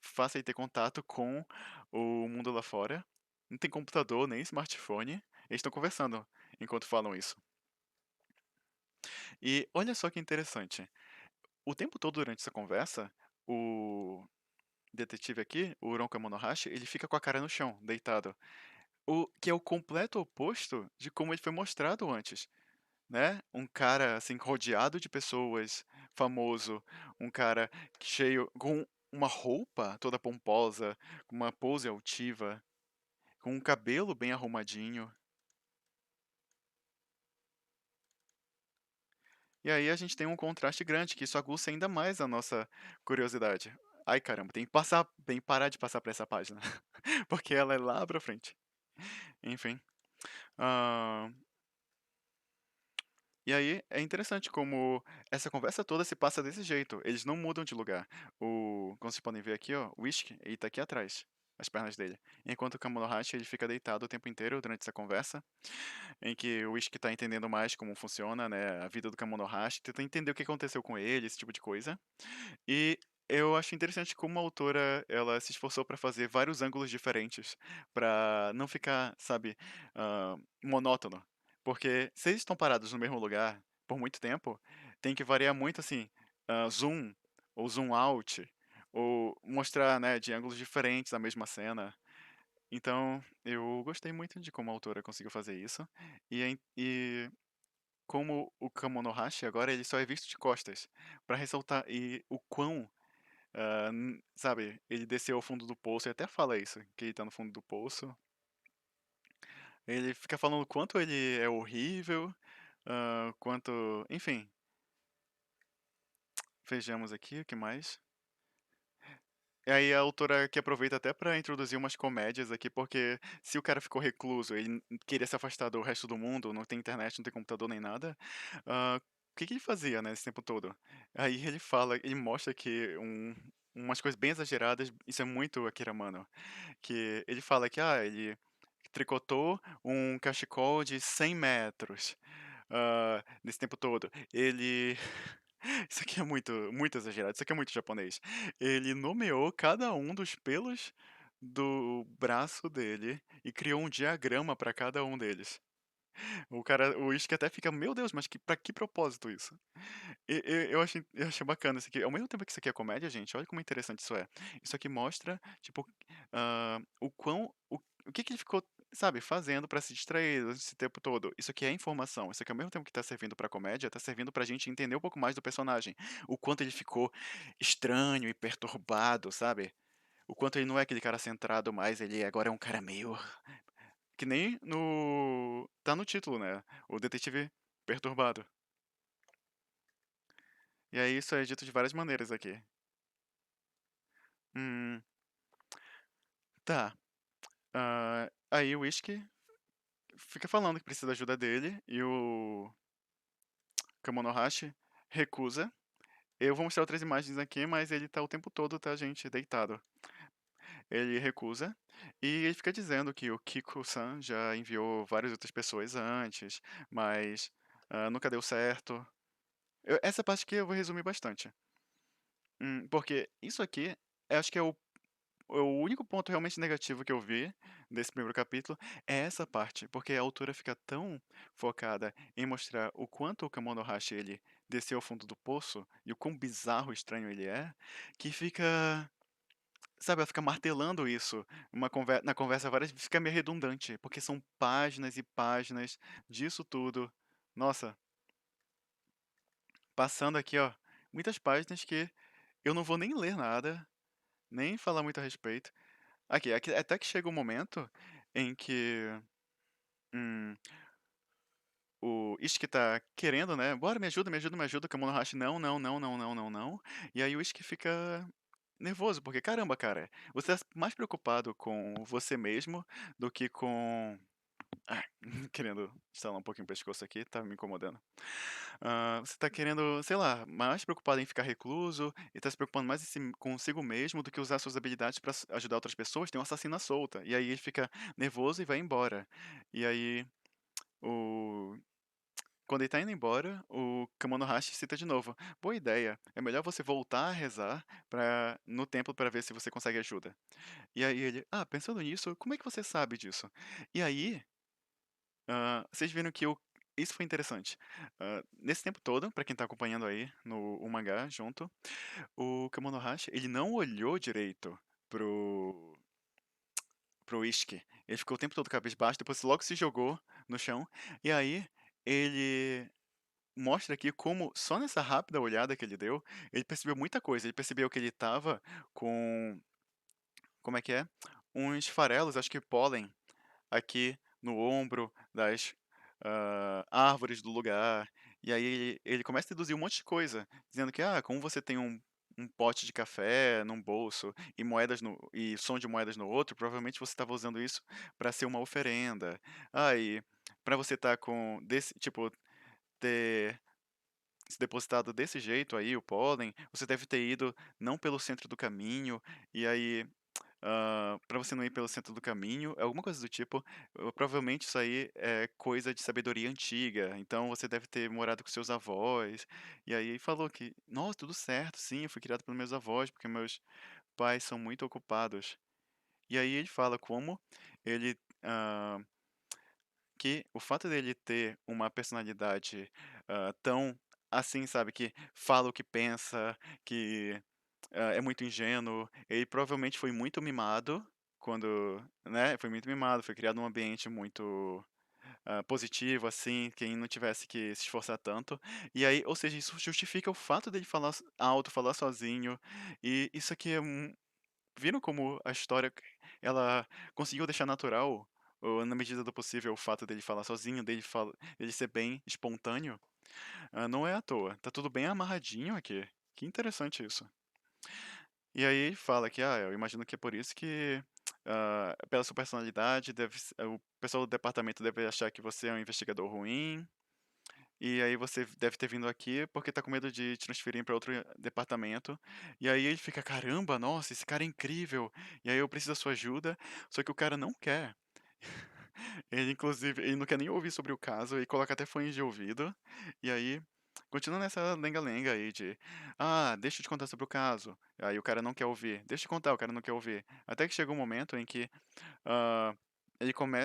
faça ele ter contato com o mundo lá fora, não tem computador, nem smartphone, eles estão conversando enquanto falam isso. E olha só que interessante, o tempo todo durante essa conversa, o detetive aqui, o Ronka Monohashi, ele fica com a cara no chão, deitado. O que é o completo oposto de como ele foi mostrado antes, né, um cara, assim, rodeado de pessoas, famoso, um cara cheio com uma roupa toda pomposa, com uma pose altiva, com um cabelo bem arrumadinho. E aí a gente tem um contraste grande, que isso aguça ainda mais a nossa curiosidade. Ai caramba, tem que parar de passar pra essa página, porque ela é lá pra frente. Enfim, hã e aí é interessante como essa conversa toda se passa desse jeito, eles não mudam de lugar. Como vocês podem ver aqui, ó, o Ishiki, ele tá aqui atrás, as pernas dele. Enquanto o Kamonohashi, ele fica deitado o tempo inteiro durante essa conversa, em que o Ishiki tá entendendo mais como funciona, né, a vida do Kamonohashi, tenta entender o que aconteceu com ele, esse tipo de coisa. E eu acho interessante como a autora, ela se esforçou para fazer vários ângulos diferentes, para não ficar, sabe, monótono. Porque se eles estão parados no mesmo lugar por muito tempo, tem que variar muito assim, zoom ou zoom out, ou mostrar, né, de ângulos diferentes a mesma cena. Então, eu gostei muito de como a autora conseguiu fazer isso. E como o Kamonohashi agora ele só é visto de costas, para ressaltar o quão, sabe, ele desceu ao fundo do poço, ele até fala isso, que ele tá no fundo do poço. Ele fica falando o quanto ele é horrível, quanto, enfim, vejamos aqui o que mais. E aí a autora que aproveita até pra introduzir umas comédias aqui, porque se o cara ficou recluso, ele queria se afastar do resto do mundo, não tem internet, não tem computador nem nada, o que que ele fazia, né, esse tempo todo? Aí ele fala, ele mostra que umas coisas bem exageradas, isso é muito Akira Mano, que ele fala que, ele tricotou um cachecol de 100 metros, nesse tempo todo. Ele isso aqui é muito muito exagerado, isso aqui é muito japonês. Ele nomeou cada um dos pelos do braço dele e criou um diagrama para cada um deles. O Ishiki até fica: "Meu Deus, mas pra que propósito isso?" Eu achei bacana isso aqui. Ao mesmo tempo que isso aqui é comédia, gente, olha como interessante isso é. Isso aqui mostra, tipo, o quão o que que ele ficou, sabe, fazendo pra se distrair esse tempo todo. Isso aqui é informação. Isso aqui, ao mesmo tempo que tá servindo pra comédia, tá servindo pra gente entender um pouco mais do personagem. O quanto ele ficou estranho e perturbado, sabe. O quanto ele não é aquele cara centrado mais, ele agora é um cara meio que nem no tá no título, né, o detetive perturbado. E aí isso é dito de várias maneiras aqui. Hum, tá. Aí o Whisky fica falando que precisa da ajuda dele e o Kamonohashi recusa. Eu vou mostrar outras imagens aqui, mas ele tá o tempo todo, tá, gente, deitado. Ele recusa e ele fica dizendo que o Kiko-san já enviou várias outras pessoas antes, mas nunca deu certo. Essa parte aqui eu vou resumir bastante. Porque isso aqui, eu acho que o único ponto realmente negativo que eu vi desse primeiro capítulo é essa parte, porque a autora fica tão focada em mostrar o quanto o Kamonohashi ele desceu ao fundo do poço e o quão bizarro e estranho ele é, que fica, sabe, ela fica martelando isso na conversa várias vezes, fica meio redundante, porque são páginas e páginas disso tudo. Nossa, passando aqui, ó, muitas páginas que eu não vou nem ler nada, nem falar muito a respeito. Aqui até que chega um momento em que, hum, o Ishiki tá querendo, né, "Bora, me ajuda, me ajuda, me ajuda", o Kamonohashi, "Não, não, não, não, não, não, não". E aí o Ishiki fica nervoso, porque caramba, cara, você tá mais preocupado com você mesmo do que com ai, querendo estalar um pouquinho o pescoço aqui, tá me incomodando. Você tá querendo, sei lá, mais preocupado em ficar recluso e tá se preocupando mais em consigo mesmo do que usar suas habilidades pra ajudar outras pessoas, tem uma assassina solta. E aí ele fica nervoso e vai embora. E aí o quando ele tá indo embora, o Kamonohashi cita de novo: "Boa ideia, é melhor você voltar a rezar no templo pra ver se você consegue ajuda". E aí ele: "Ah, pensando nisso, como é que você sabe disso?". E aí, vocês viram que isso foi interessante. Nesse tempo todo, pra quem tá acompanhando aí o mangá junto, o Kamonohashi, ele não olhou direito pro pro Ishiki. Ele ficou o tempo todo cabisbaixo, depois logo se jogou no chão, e aí ele mostra aqui como só nessa rápida olhada que ele deu, ele percebeu muita coisa. Ele percebeu que ele estava com, como é que é? Uns farelos, acho que pólen, aqui no ombro das árvores do lugar. E aí ele começa a deduzir um monte de coisa, dizendo que, como você tem um pote de café num bolso e moedas e som de moedas no outro, provavelmente você estava usando isso para ser uma oferenda. E para você estar com desse, tipo, ter se depositado desse jeito aí, o pólen, você deve ter ido não pelo centro do caminho, e aí, pra você não ir pelo centro do caminho, alguma coisa do tipo, provavelmente isso aí é coisa de sabedoria antiga, então você deve ter morado com seus avós. E aí falou que, nossa, tudo certo, sim, eu fui criado pelos meus avós, porque meus pais são muito ocupados. E aí ele fala como ele, hã que o fato dele ter uma personalidade, tão assim, sabe, que fala o que pensa, que, é muito ingênuo, ele provavelmente foi muito mimado quando, né, foi muito mimado, foi criado num ambiente muito, positivo, assim, quem não tivesse que se esforçar tanto. E aí, ou seja, isso justifica o fato dele falar alto, falar sozinho, e isso aqui é viram como a história ela conseguiu deixar natural, ou na medida do possível, o fato dele falar sozinho, dele ser bem espontâneo? Não é à toa, tá tudo bem amarradinho aqui. Que interessante isso. E aí ele fala que, eu imagino que é por isso que, pela sua personalidade, o pessoal do departamento deve achar que você é um investigador ruim, e aí você deve ter vindo aqui porque tá com medo de transferir para outro departamento. E aí ele fica: "Caramba, nossa, esse cara é incrível, e aí eu preciso da sua ajuda", só que o cara não quer. Ele inclusive, ele não quer nem ouvir sobre o caso, ele coloca até fones de ouvido, e aí continua nessa lenga-lenga aí de: "Ah, deixa eu te contar sobre o caso", aí o cara não quer ouvir, "Deixa eu te contar", o cara não quer ouvir. Até que chega um momento em que Hã,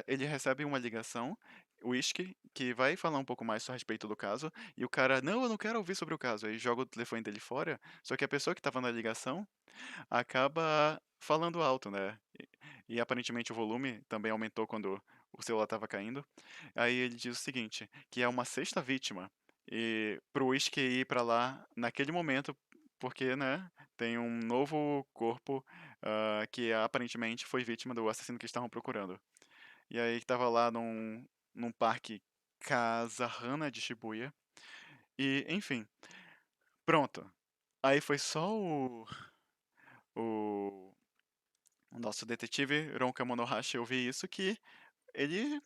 ele recebe uma ligação, o Ishiki, que vai falar um pouco mais a respeito do caso, e o cara: "Não, eu não quero ouvir sobre o caso", aí joga o telefone dele fora, só que a pessoa que estava na ligação acaba falando alto, né, e aparentemente o volume também aumentou quando o celular estava caindo. Aí ele diz o seguinte, que é uma sexta vítima, e para o Ishiki ir pra lá naquele momento, porque, né, tem um novo corpo, que aparentemente foi vítima do assassino que estavam procurando. E aí estava lá num parque Casa Hana de Shibuya, e enfim, pronto. Aí foi só o o nosso detetive Ron Kamonohashi ouvir isso que ele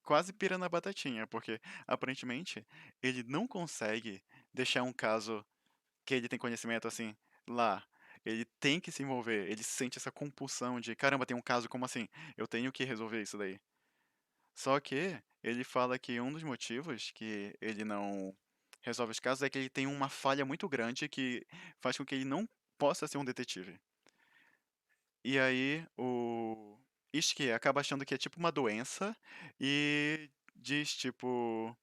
quase pira na batatinha, porque aparentemente ele não consegue deixar um caso que ele tem conhecimento assim lá. Ele tem que se envolver, ele sente essa compulsão de caramba, tem um caso, como assim? Eu tenho que resolver isso daí. Só que ele fala que um dos motivos que ele não resolve os casos é que ele tem uma falha muito grande que faz com que ele não possa ser um detetive. E aí o Ishiki acaba achando que é tipo uma doença e diz tipo,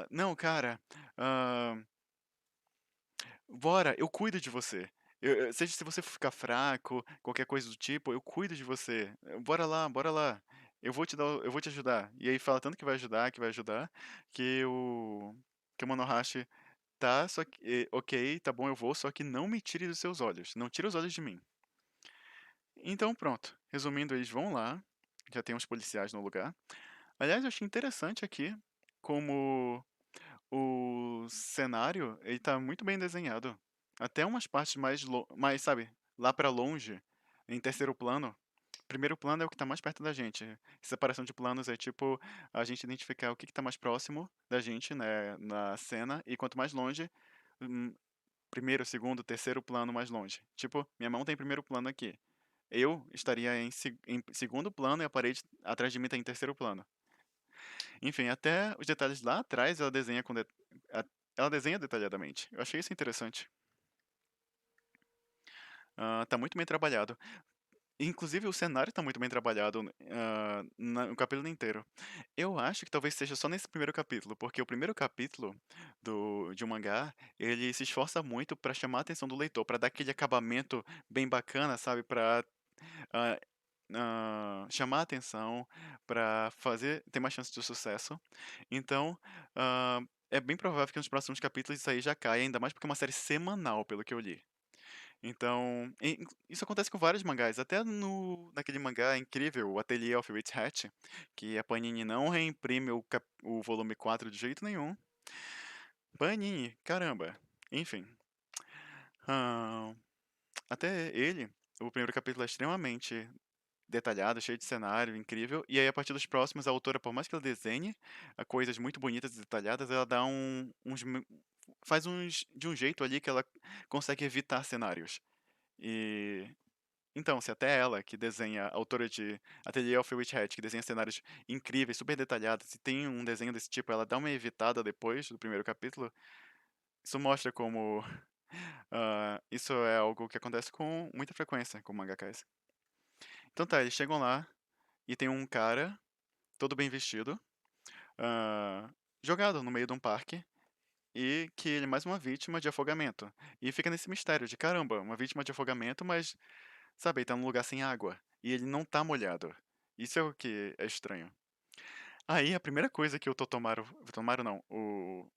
"Não, cara, hã, bora, eu cuido de você. Seja se você ficar fraco, qualquer coisa do tipo, eu cuido de você. Bora lá, bora lá. Eu vou te ajudar". E aí fala tanto que vai ajudar, que o Kemonohashi tá, só que, ok, tá bom, eu vou, só que não me tire dos seus olhos, não tire os olhos de mim. Então pronto, resumindo, eles vão lá, já tem uns policiais no lugar. Aliás, eu achei interessante aqui como o cenário, ele tá muito bem desenhado. Até umas partes mais, sabe, lá pra longe, em terceiro plano. Primeiro plano é o que tá mais perto da gente. Separação de planos é tipo a gente identificar o que que tá mais próximo da gente, né, na cena, e quanto mais longe, hum, primeiro, segundo, terceiro plano mais longe. Tipo, minha mão tem primeiro plano aqui. Eu estaria em segundo plano e a parede atrás de mim tá em terceiro plano. Enfim, até os detalhes lá atrás ela desenha a- ela desenha detalhadamente. Eu achei isso interessante. Tá muito bem trabalhado. Inclusive o cenário tá muito bem trabalhado, no capítulo inteiro. Eu acho que talvez seja só nesse primeiro capítulo, porque o primeiro capítulo de um mangá, ele se esforça muito pra chamar a atenção do leitor, pra dar aquele acabamento bem bacana, sabe, pra ah, chamar a atenção, pra fazer ter mais chance de sucesso. Então, é bem provável que nos próximos capítulos isso aí já caia, ainda mais porque é uma série semanal, pelo que eu li. Então, isso acontece com vários mangás, até no naquele mangá incrível, o Atelier of Witch Hat, que a Panini não reimprime o volume 4 de jeito nenhum. Panini, caramba. Enfim, hã, até ele, o primeiro capítulo é extremamente detalhado, cheio de cenário, incrível, e aí a partir dos próximos a autora, por mais que ela desenhe, coisas muito bonitas e detalhadas, ela dá faz uns de um jeito ali que ela consegue evitar cenários. E então, se até ela, que desenha, a autora de Atelier of Witch Hat, que desenha cenários incríveis, super detalhados, se tem um desenho desse tipo, ela dá uma evitada depois do primeiro capítulo, isso mostra como isso é algo que acontece com muita frequência com mangakás. Então tá, eles chegam lá e tem um cara, todo bem vestido, ah, jogado no meio de um parque, e que ele é mais uma vítima de afogamento. E fica nesse mistério de caramba, uma vítima de afogamento, mas sabe, ele tá num lugar sem água. E ele não tá molhado. Isso é o que é estranho. Aí a primeira coisa que o Totomaru não, o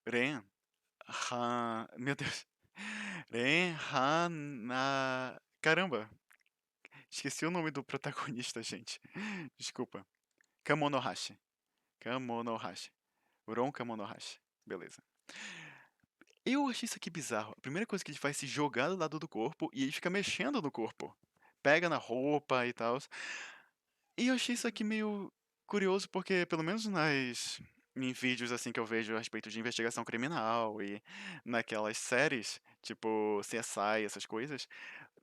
Ren meu Deus. Ren Hana... Caramba, esqueci o nome do protagonista, gente. Desculpa. Kamonohashi. Kamonohashi. Ron Kamonohashi. Beleza. Eu achei isso aqui bizarro. A primeira coisa que ele faz é se jogar do lado do corpo e ele fica mexendo no corpo. Pega na roupa e tal. E eu achei isso aqui meio curioso porque, pelo menos em vídeos assim que eu vejo a respeito de investigação criminal e naquelas séries, tipo CSI, essas coisas,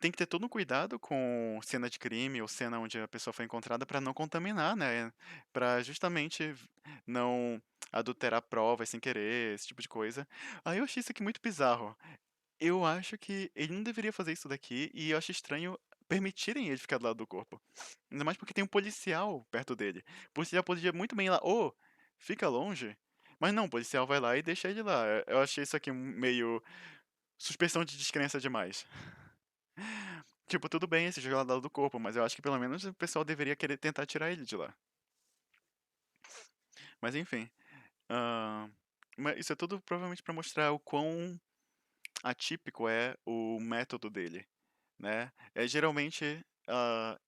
tem que ter todo um cuidado com cena de crime ou cena onde a pessoa foi encontrada pra não contaminar, né? Pra justamente não adulterar provas sem querer, esse tipo de coisa. Aí eu achei isso aqui muito bizarro. Eu acho que ele não deveria fazer isso daqui e eu acho estranho permitirem ele ficar do lado do corpo. Ainda mais porque tem um policial perto dele. O policial poderia muito bem ir lá, ô, fica longe. Mas não, o policial vai lá e deixa ele lá. Eu achei isso aqui meio suspensão de descrença demais. Tipo, tudo bem esse jogar do lado do corpo, mas eu acho que pelo menos o pessoal deveria querer tentar tirar ele de lá. Mas enfim. ahn, mas isso é tudo provavelmente pra mostrar o quão atípico é o método dele. Né? Geralmente,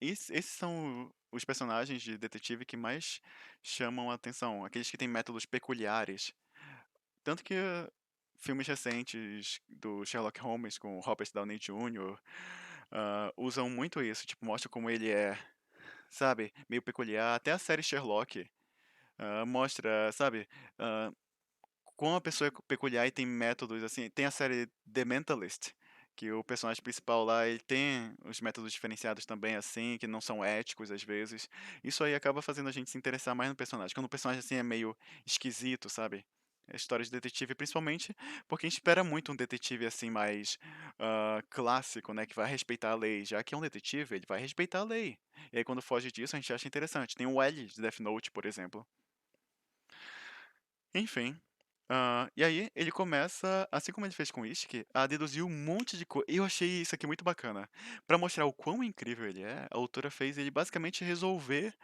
esses são os personagens de detetive que mais chamam a atenção, aqueles que têm métodos peculiares. Tanto que filmes recentes do Sherlock Holmes com Robert Downey Jr. Usam muito isso, tipo, mostra como ele é, sabe, meio peculiar. Até a série Sherlock mostra, sabe, ah, como a pessoa é peculiar e tem métodos, assim, tem a série The Mentalist, que o personagem principal lá, ele tem os métodos diferenciados também, assim, que não são éticos às vezes. Isso aí acaba fazendo a gente se interessar mais no personagem. Quando o personagem, assim, é meio esquisito, sabe? É história de detetive, principalmente porque a gente espera muito um detetive, assim, mais clássico, né? Que vai respeitar a lei. Já que é um detetive, ele vai respeitar a lei. E aí, quando foge disso, a gente acha interessante. Tem o L de Death Note, por exemplo. Enfim. E aí ele começa, assim como ele fez com o Ishiki, a deduzir um monte de coisa. E eu achei isso aqui muito bacana. Pra mostrar o quão incrível ele é, a autora fez ele basicamente resolver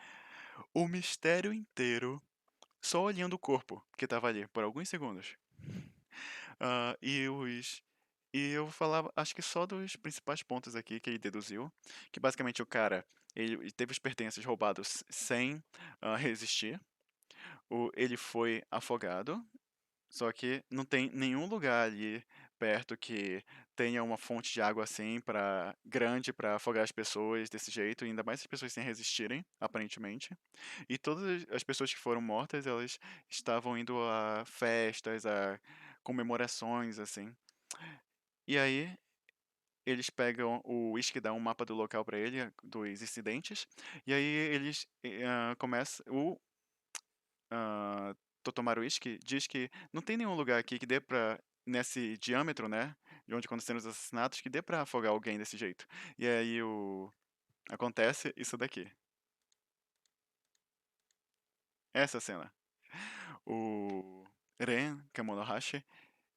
o mistério inteiro só olhando o corpo que tava ali por alguns segundos. E eu vou falar, acho que só dos principais pontos aqui que ele deduziu, que basicamente o cara, ele teve os pertences roubados sem resistir, ele foi afogado, só que não tem nenhum lugar ali perto que tenha uma fonte de água assim para grande para afogar as pessoas desse jeito, ainda mais as pessoas sem resistirem, aparentemente. E todas as pessoas que foram mortas, elas estavam indo a festas, a comemorações assim. E aí eles pegam o Whisky, dá um mapa do local pra ele, dos incidentes, e aí eles começam. O Totomaru Whisky diz que não tem nenhum lugar aqui que dê pra. Nesse diâmetro, né? De onde aconteceram os assassinatos, que dê pra afogar alguém desse jeito. E aí acontece isso daqui. Essa cena. O Ren Kamonohashi,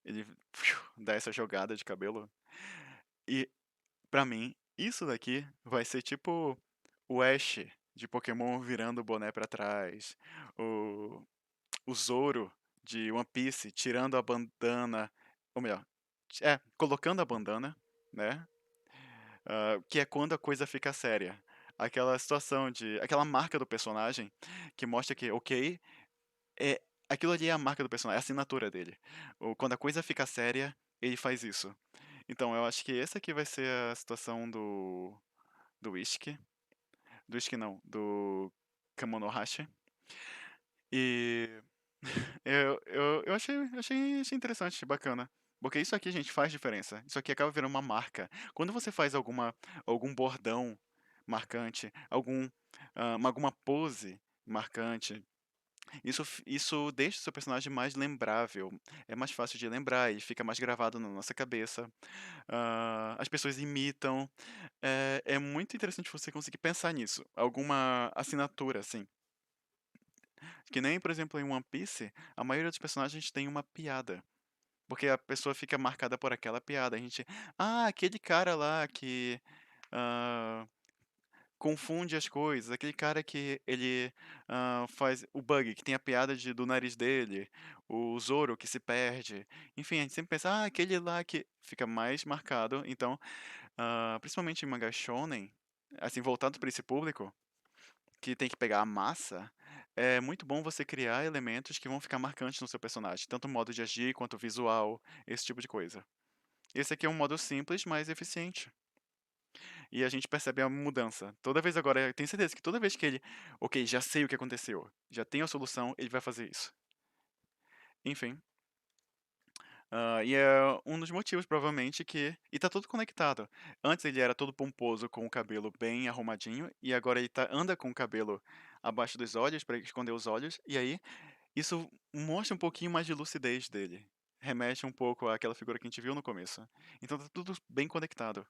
ele dá essa jogada de cabelo. E pra mim, isso daqui vai ser tipo o Ash de Pokémon virando o boné pra trás, o, o Zoro de One Piece tirando a bandana, ou melhor, colocando a bandana, né? Que é quando a coisa fica séria. Aquela situação de. Aquela marca do personagem que mostra que, ok, é, aquilo ali é a marca do personagem, é a assinatura dele. Quando a coisa fica séria, ele faz isso. Então, eu acho que essa aqui vai ser a situação do Whisky. Do Whisky não, do Kamonohashi. E eu achei interessante, achei bacana. Porque isso aqui, gente, faz diferença. Isso aqui acaba virando uma marca. Quando você faz algum bordão marcante, alguma pose marcante, isso deixa o seu personagem mais lembrável. É mais fácil de lembrar e fica mais gravado na nossa cabeça. As pessoas imitam. É muito interessante você conseguir pensar nisso. Alguma assinatura, assim. Que nem, por exemplo, em One Piece, a maioria dos personagens tem uma piada. Porque a pessoa fica marcada por aquela piada. A gente. Aquele cara lá que. ah, Confunde as coisas. Aquele cara que ele faz o bug, que tem a piada do nariz dele. O Zoro que se perde. Enfim, a gente sempre pensa, aquele lá que fica mais marcado. Então, principalmente em mangá shonen, assim, voltado para esse público, que tem que pegar a massa, é muito bom você criar elementos que vão ficar marcantes no seu personagem, tanto o modo de agir quanto o visual, esse tipo de coisa. Esse aqui é um modo simples, mas eficiente. E a gente percebe a mudança. Toda vez agora, eu tenho certeza que toda vez que ele, ok, já sei o que aconteceu, já tenho a solução, ele vai fazer isso. Enfim. E é um dos motivos, provavelmente, que. E tá tudo conectado. Antes ele era todo pomposo, com o cabelo bem arrumadinho, e agora ele anda com o cabelo abaixo dos olhos, para esconder os olhos, e aí isso mostra um pouquinho mais de lucidez dele. Remete um pouco àquela figura que a gente viu no começo. Então tá tudo bem conectado.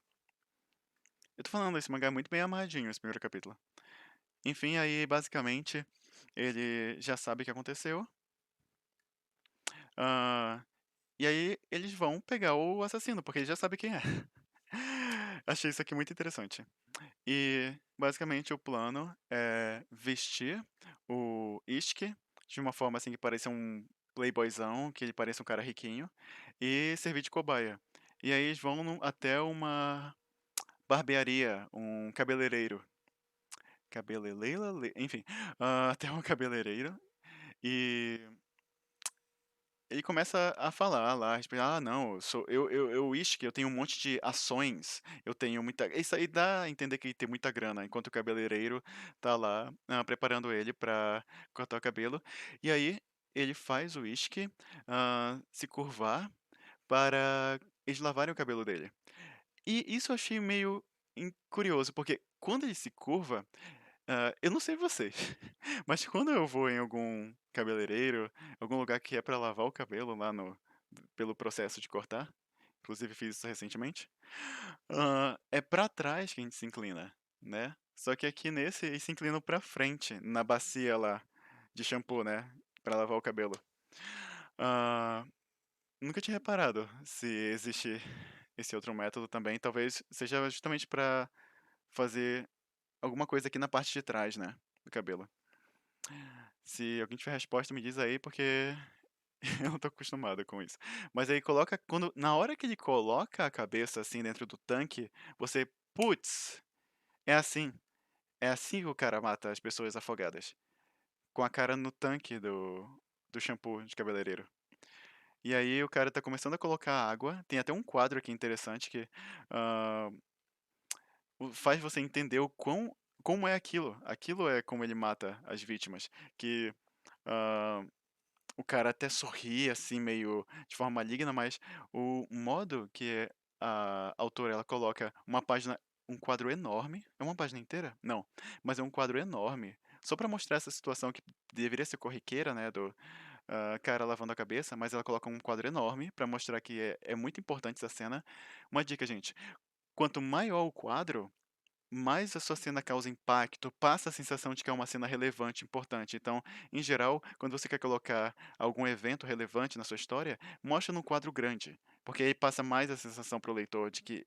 Eu tô falando, esse mangá é muito bem amarradinho, esse primeiro capítulo. Enfim, aí basicamente ele já sabe o que aconteceu. ah, e aí eles vão pegar o assassino, porque ele já sabe quem é. Achei isso aqui muito interessante. E basicamente o plano é vestir o Ishiki de uma forma assim que pareça um playboyzão, que ele pareça um cara riquinho, e servir de cobaia. E aí eles vão até uma barbearia, um cabeleireiro. Cabeleireiro? Enfim, até um cabeleireiro. E ele começa a falar lá, tipo, não, eu uísque, eu tenho um monte de ações, eu tenho muita. Isso aí dá a entender que ele tem muita grana, enquanto o cabeleireiro tá lá preparando ele pra cortar o cabelo. E aí ele faz o uísque se curvar para eles lavarem o cabelo dele. E isso eu achei meio curioso, porque quando ele se curva, eu não sei vocês, mas quando eu vou em algum cabeleireiro, algum lugar que é pra lavar o cabelo lá pelo processo de cortar, inclusive fiz isso recentemente, é pra trás que a gente se inclina, né? Só que aqui nesse eles se inclinam pra frente, na bacia lá de shampoo, né? Pra lavar o cabelo. Ah, Nunca tinha reparado se existe esse outro método também. Talvez seja justamente pra fazer alguma coisa aqui na parte de trás, né? Do cabelo. Se alguém tiver resposta, me diz aí, porque Eu não tô acostumado com isso. Mas aí coloca quando na hora que ele coloca a cabeça, assim, dentro do tanque, você: "Puts, é assim, é assim que o cara mata as pessoas afogadas, com a cara no tanque do shampoo de cabeleireiro". E aí o cara tá começando a colocar água, tem até um quadro aqui interessante que, hã, faz você entender o quão como é aquilo. Aquilo é como ele mata as vítimas, que, hã o cara até sorri, assim, meio de forma maligna, mas o modo que a autora ela coloca uma página um quadro enorme é uma página inteira? Não, mas é um quadro enorme, só pra mostrar essa situação que deveria ser corriqueira, né, do, cara lavando a cabeça, mas ela coloca um quadro enorme pra mostrar que é muito importante essa cena. Uma dica, gente, quanto maior o quadro, mais a sua cena causa impacto, passa a sensação de que é uma cena relevante, importante. Então, em geral, quando você quer colocar algum evento relevante na sua história, mostra num quadro grande, porque aí passa mais a sensação para o leitor de que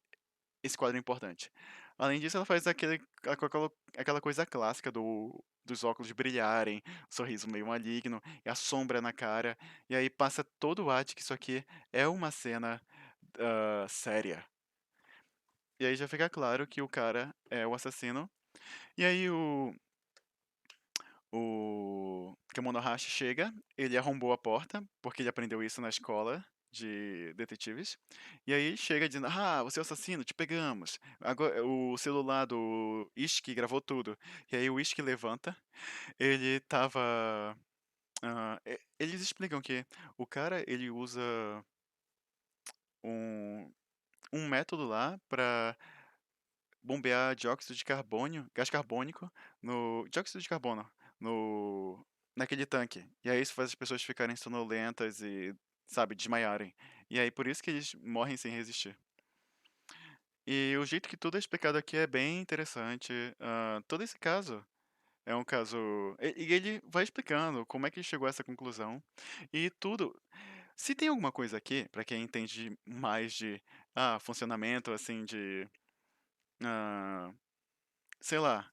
esse quadro é importante. Além disso, ela faz aquela coisa clássica dos óculos brilharem, sorriso meio maligno, e a sombra na cara, e aí passa todo o ar de que isso aqui é uma cena séria. E aí já fica claro que o cara é o assassino. E aí o Kemonohashi chega, ele arrombou a porta, porque ele aprendeu isso na escola de detetives. E aí ele chega dizendo: "Ah, você é o assassino, te pegamos. Agora o celular do Ishiki gravou tudo". E aí o Ishiki levanta, ele estava, eles explicam que o cara ele usa um método lá pra bombear dióxido de carbono, gás carbônico no dióxido de carbono no naquele tanque. E aí isso faz as pessoas ficarem sonolentas e, sabe, desmaiarem. E aí por isso que eles morrem sem resistir. E o jeito que tudo é explicado aqui é bem interessante. Todo esse caso é um caso. E ele vai explicando como é que ele chegou a essa conclusão. E tudo. Se tem alguma coisa aqui, pra quem entende mais de funcionamento assim de. ah, Sei lá,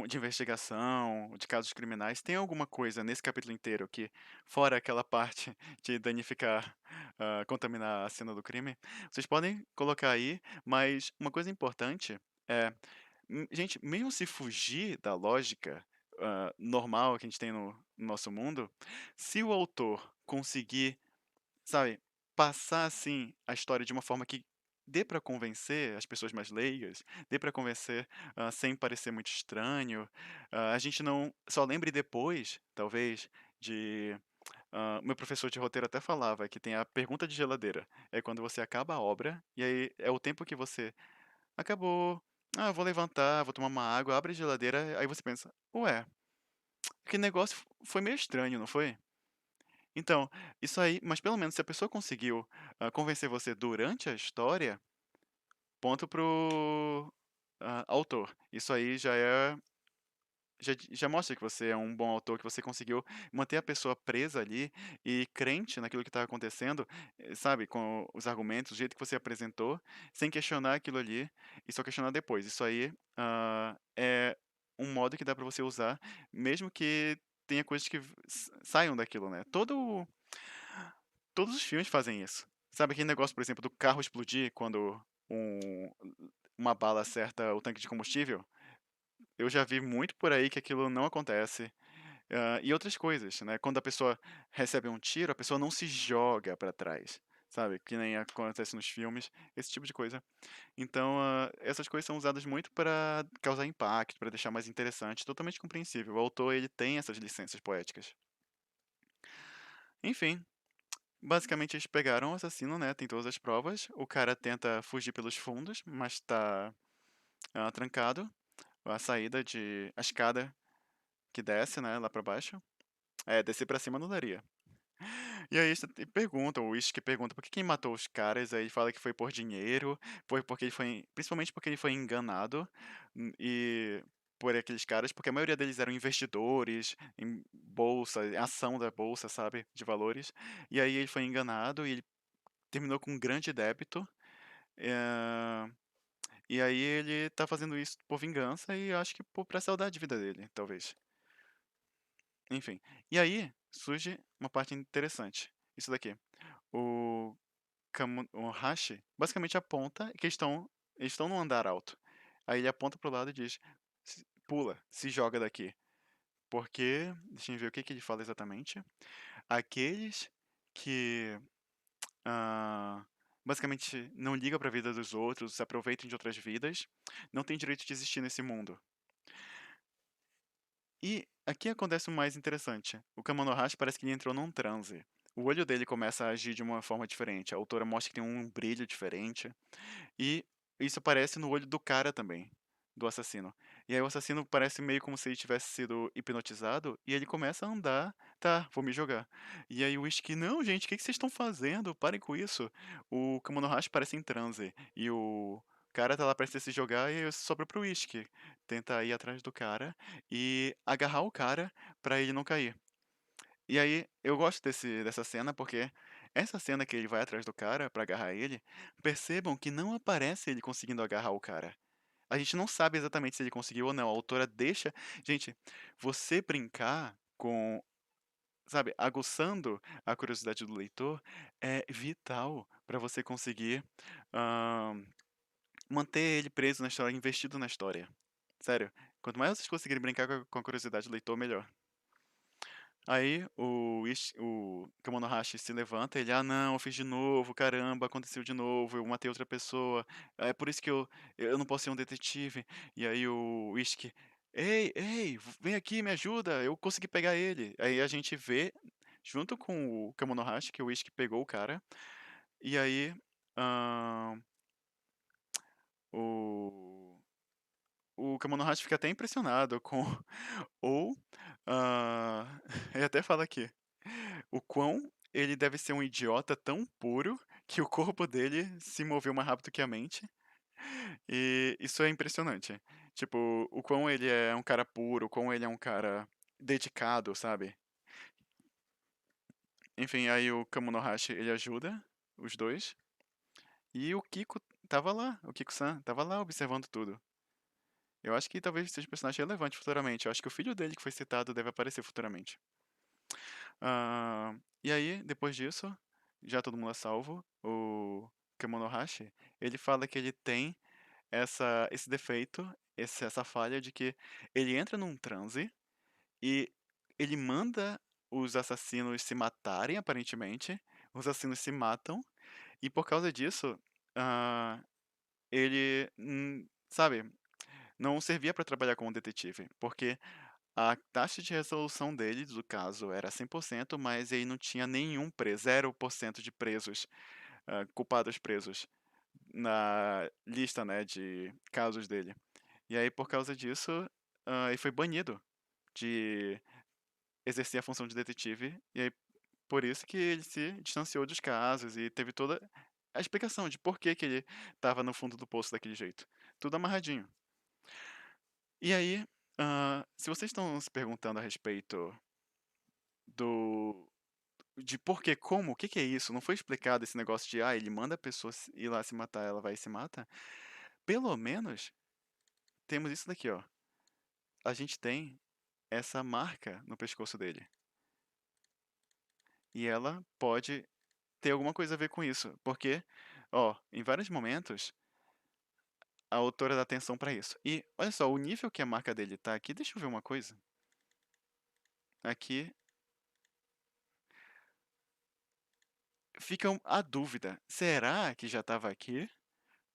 de investigação, de casos criminais, tem alguma coisa nesse capítulo inteiro que, fora aquela parte de danificar, contaminar a cena do crime, vocês podem colocar aí, mas uma coisa importante é, gente, mesmo se fugir da lógica, normal que a gente tem no nosso mundo, se o autor conseguir, sabe, passar, assim, a história de uma forma que dê pra convencer as pessoas mais leigas, dê pra convencer, sem parecer muito estranho, a gente não só lembre depois, talvez, de meu professor de roteiro até falava que tem a pergunta de geladeira. É quando você acaba a obra, e aí é o tempo que você acabou, "Ah, vou levantar, vou tomar uma água", abre a geladeira, aí você pensa: "Ué, aquele negócio foi meio estranho, não foi?". Então, isso aí, mas pelo menos se a pessoa conseguiu, convencer você durante a história, ponto pro autor. Isso aí já mostra que você é um bom autor, que você conseguiu manter a pessoa presa ali e crente naquilo que está acontecendo, sabe, com os argumentos, o jeito que você apresentou, sem questionar aquilo ali e só questionar depois. Isso aí, é um modo que dá pra você usar, mesmo que tenha coisas que saiam daquilo, né. Todos os filmes fazem isso. Sabe aquele negócio, por exemplo, do carro explodir quando um uma bala acerta o tanque de combustível? Eu já vi muito por aí que aquilo não acontece. E outras coisas, né, quando a pessoa recebe um tiro, a pessoa não se joga pra trás, sabe, que nem acontece nos filmes, esse tipo de coisa. Então, essas coisas são usadas muito para causar impacto, para deixar mais interessante, totalmente compreensível. O autor, ele tem essas licenças poéticas. Enfim, basicamente eles pegaram o assassino, né, tem todas as provas, o cara tenta fugir pelos fundos, mas tá, trancado, a escada que desce, né, lá pra baixo. É, descer pra cima não daria. E aí você pergunta, o Ishi que pergunta por que quem matou os caras, aí ele fala que foi por dinheiro, foi porque ele foi principalmente porque ele foi enganado, e por aqueles caras, porque a maioria deles eram investidores em bolsa, em ação da bolsa, sabe, de valores. E aí ele foi enganado e ele terminou com um grande débito, eh, e aí ele tá fazendo isso por vingança e acho que pra saudade de vida dele, talvez. Enfim. E aí surge uma parte interessante. isso daqui. O o Hashi basicamente aponta que eles estão num andar alto. Aí ele aponta pro lado e diz: Pula, se joga daqui." Porque, deixa eu ver o que que ele fala exatamente. Aqueles que ah, basicamente não ligam pra vida dos outros, se aproveitam de outras vidas, não têm direito de existir nesse mundo. E aqui acontece o mais interessante. O Kamonohashi parece que ele entrou num transe. O olho dele começa a agir de uma forma diferente. A autora mostra que tem um brilho diferente. E isso aparece no olho do cara também, do assassino. E aí o assassino parece meio como se ele tivesse sido hipnotizado e ele começa a andar. Tá, vou me jogar. E aí o Ishiki, não, gente, o que que vocês estão fazendo? Parem com isso. O Kamonohashi parece em transe. E o cara tá lá prestes a se jogar e aí sobra pro Ishiki tentar ir atrás do cara e agarrar o cara pra ele não cair. E aí, eu gosto dessa cena porque essa cena que ele vai atrás do cara pra agarrar ele, percebam que não aparece ele conseguindo agarrar o cara. A gente não sabe exatamente se ele conseguiu ou não. A autora deixa. Gente, você brincar com, sabe, aguçando a curiosidade do leitor é vital pra você conseguir ahn, manter ele preso na história, investido na história. Sério, quanto mais vocês conseguirem brincar com a curiosidade do leitor, melhor. Aí o Kamonohashi se levanta, ele, ah não, eu fiz de novo, caramba, aconteceu de novo, eu matei outra pessoa, é por isso que eu não posso ser um detetive. E aí o Ishiki, ei, ei, vem aqui, me ajuda, eu consegui pegar ele. Aí a gente vê, junto com o Kamonohashi, que o Ishiki pegou o cara, e aí ahn, o, o Kamonohashi fica até impressionado com, ou, ah, ele até fala aqui, o quão ele deve ser um idiota tão puro que o corpo dele se moveu mais rápido que a mente. E isso é impressionante. Tipo, o quão ele é um cara puro, o quão ele é um cara dedicado, sabe? Enfim, aí o Kamunohashi, ele ajuda os dois. E o Kiko tava lá, o Kiko-san, tava lá observando tudo. Eu acho que talvez seja um personagem relevante futuramente. Eu acho que o filho dele que foi citado deve aparecer futuramente. Ah, e aí, depois disso, já todo mundo é salvo, o Kemonohashi, ele fala que ele tem esse defeito, essa falha de que ele entra num transe e ele manda os assassinos se matarem, aparentemente. Os assassinos se matam e por causa disso, ah, ele, sabe, não servia para trabalhar como detetive, porque a taxa de resolução dele, do caso, era 100%, mas ele não tinha nenhum preso, 0% de presos, culpados presos, na lista, né, de casos dele. E aí, por causa disso, ele foi banido de exercer a função de detetive, e aí, por isso que ele se distanciou dos casos e teve toda a explicação de por que que ele estava no fundo do poço daquele jeito. Tudo amarradinho. E aí, se vocês estão se perguntando a respeito do de por que, como, o que que é isso? Não foi explicado esse negócio de, ele manda a pessoa ir lá se matar, ela vai e se mata. Pelo menos, temos isso daqui, ó. A gente tem essa marca no pescoço dele. E ela pode ter alguma coisa a ver com isso. Porque, ó, em vários momentos, a autora dá atenção pra isso. E, olha só, o nível que a marca dele tá aqui, deixa eu ver uma coisa. Aqui fica a dúvida. Será que já tava aqui?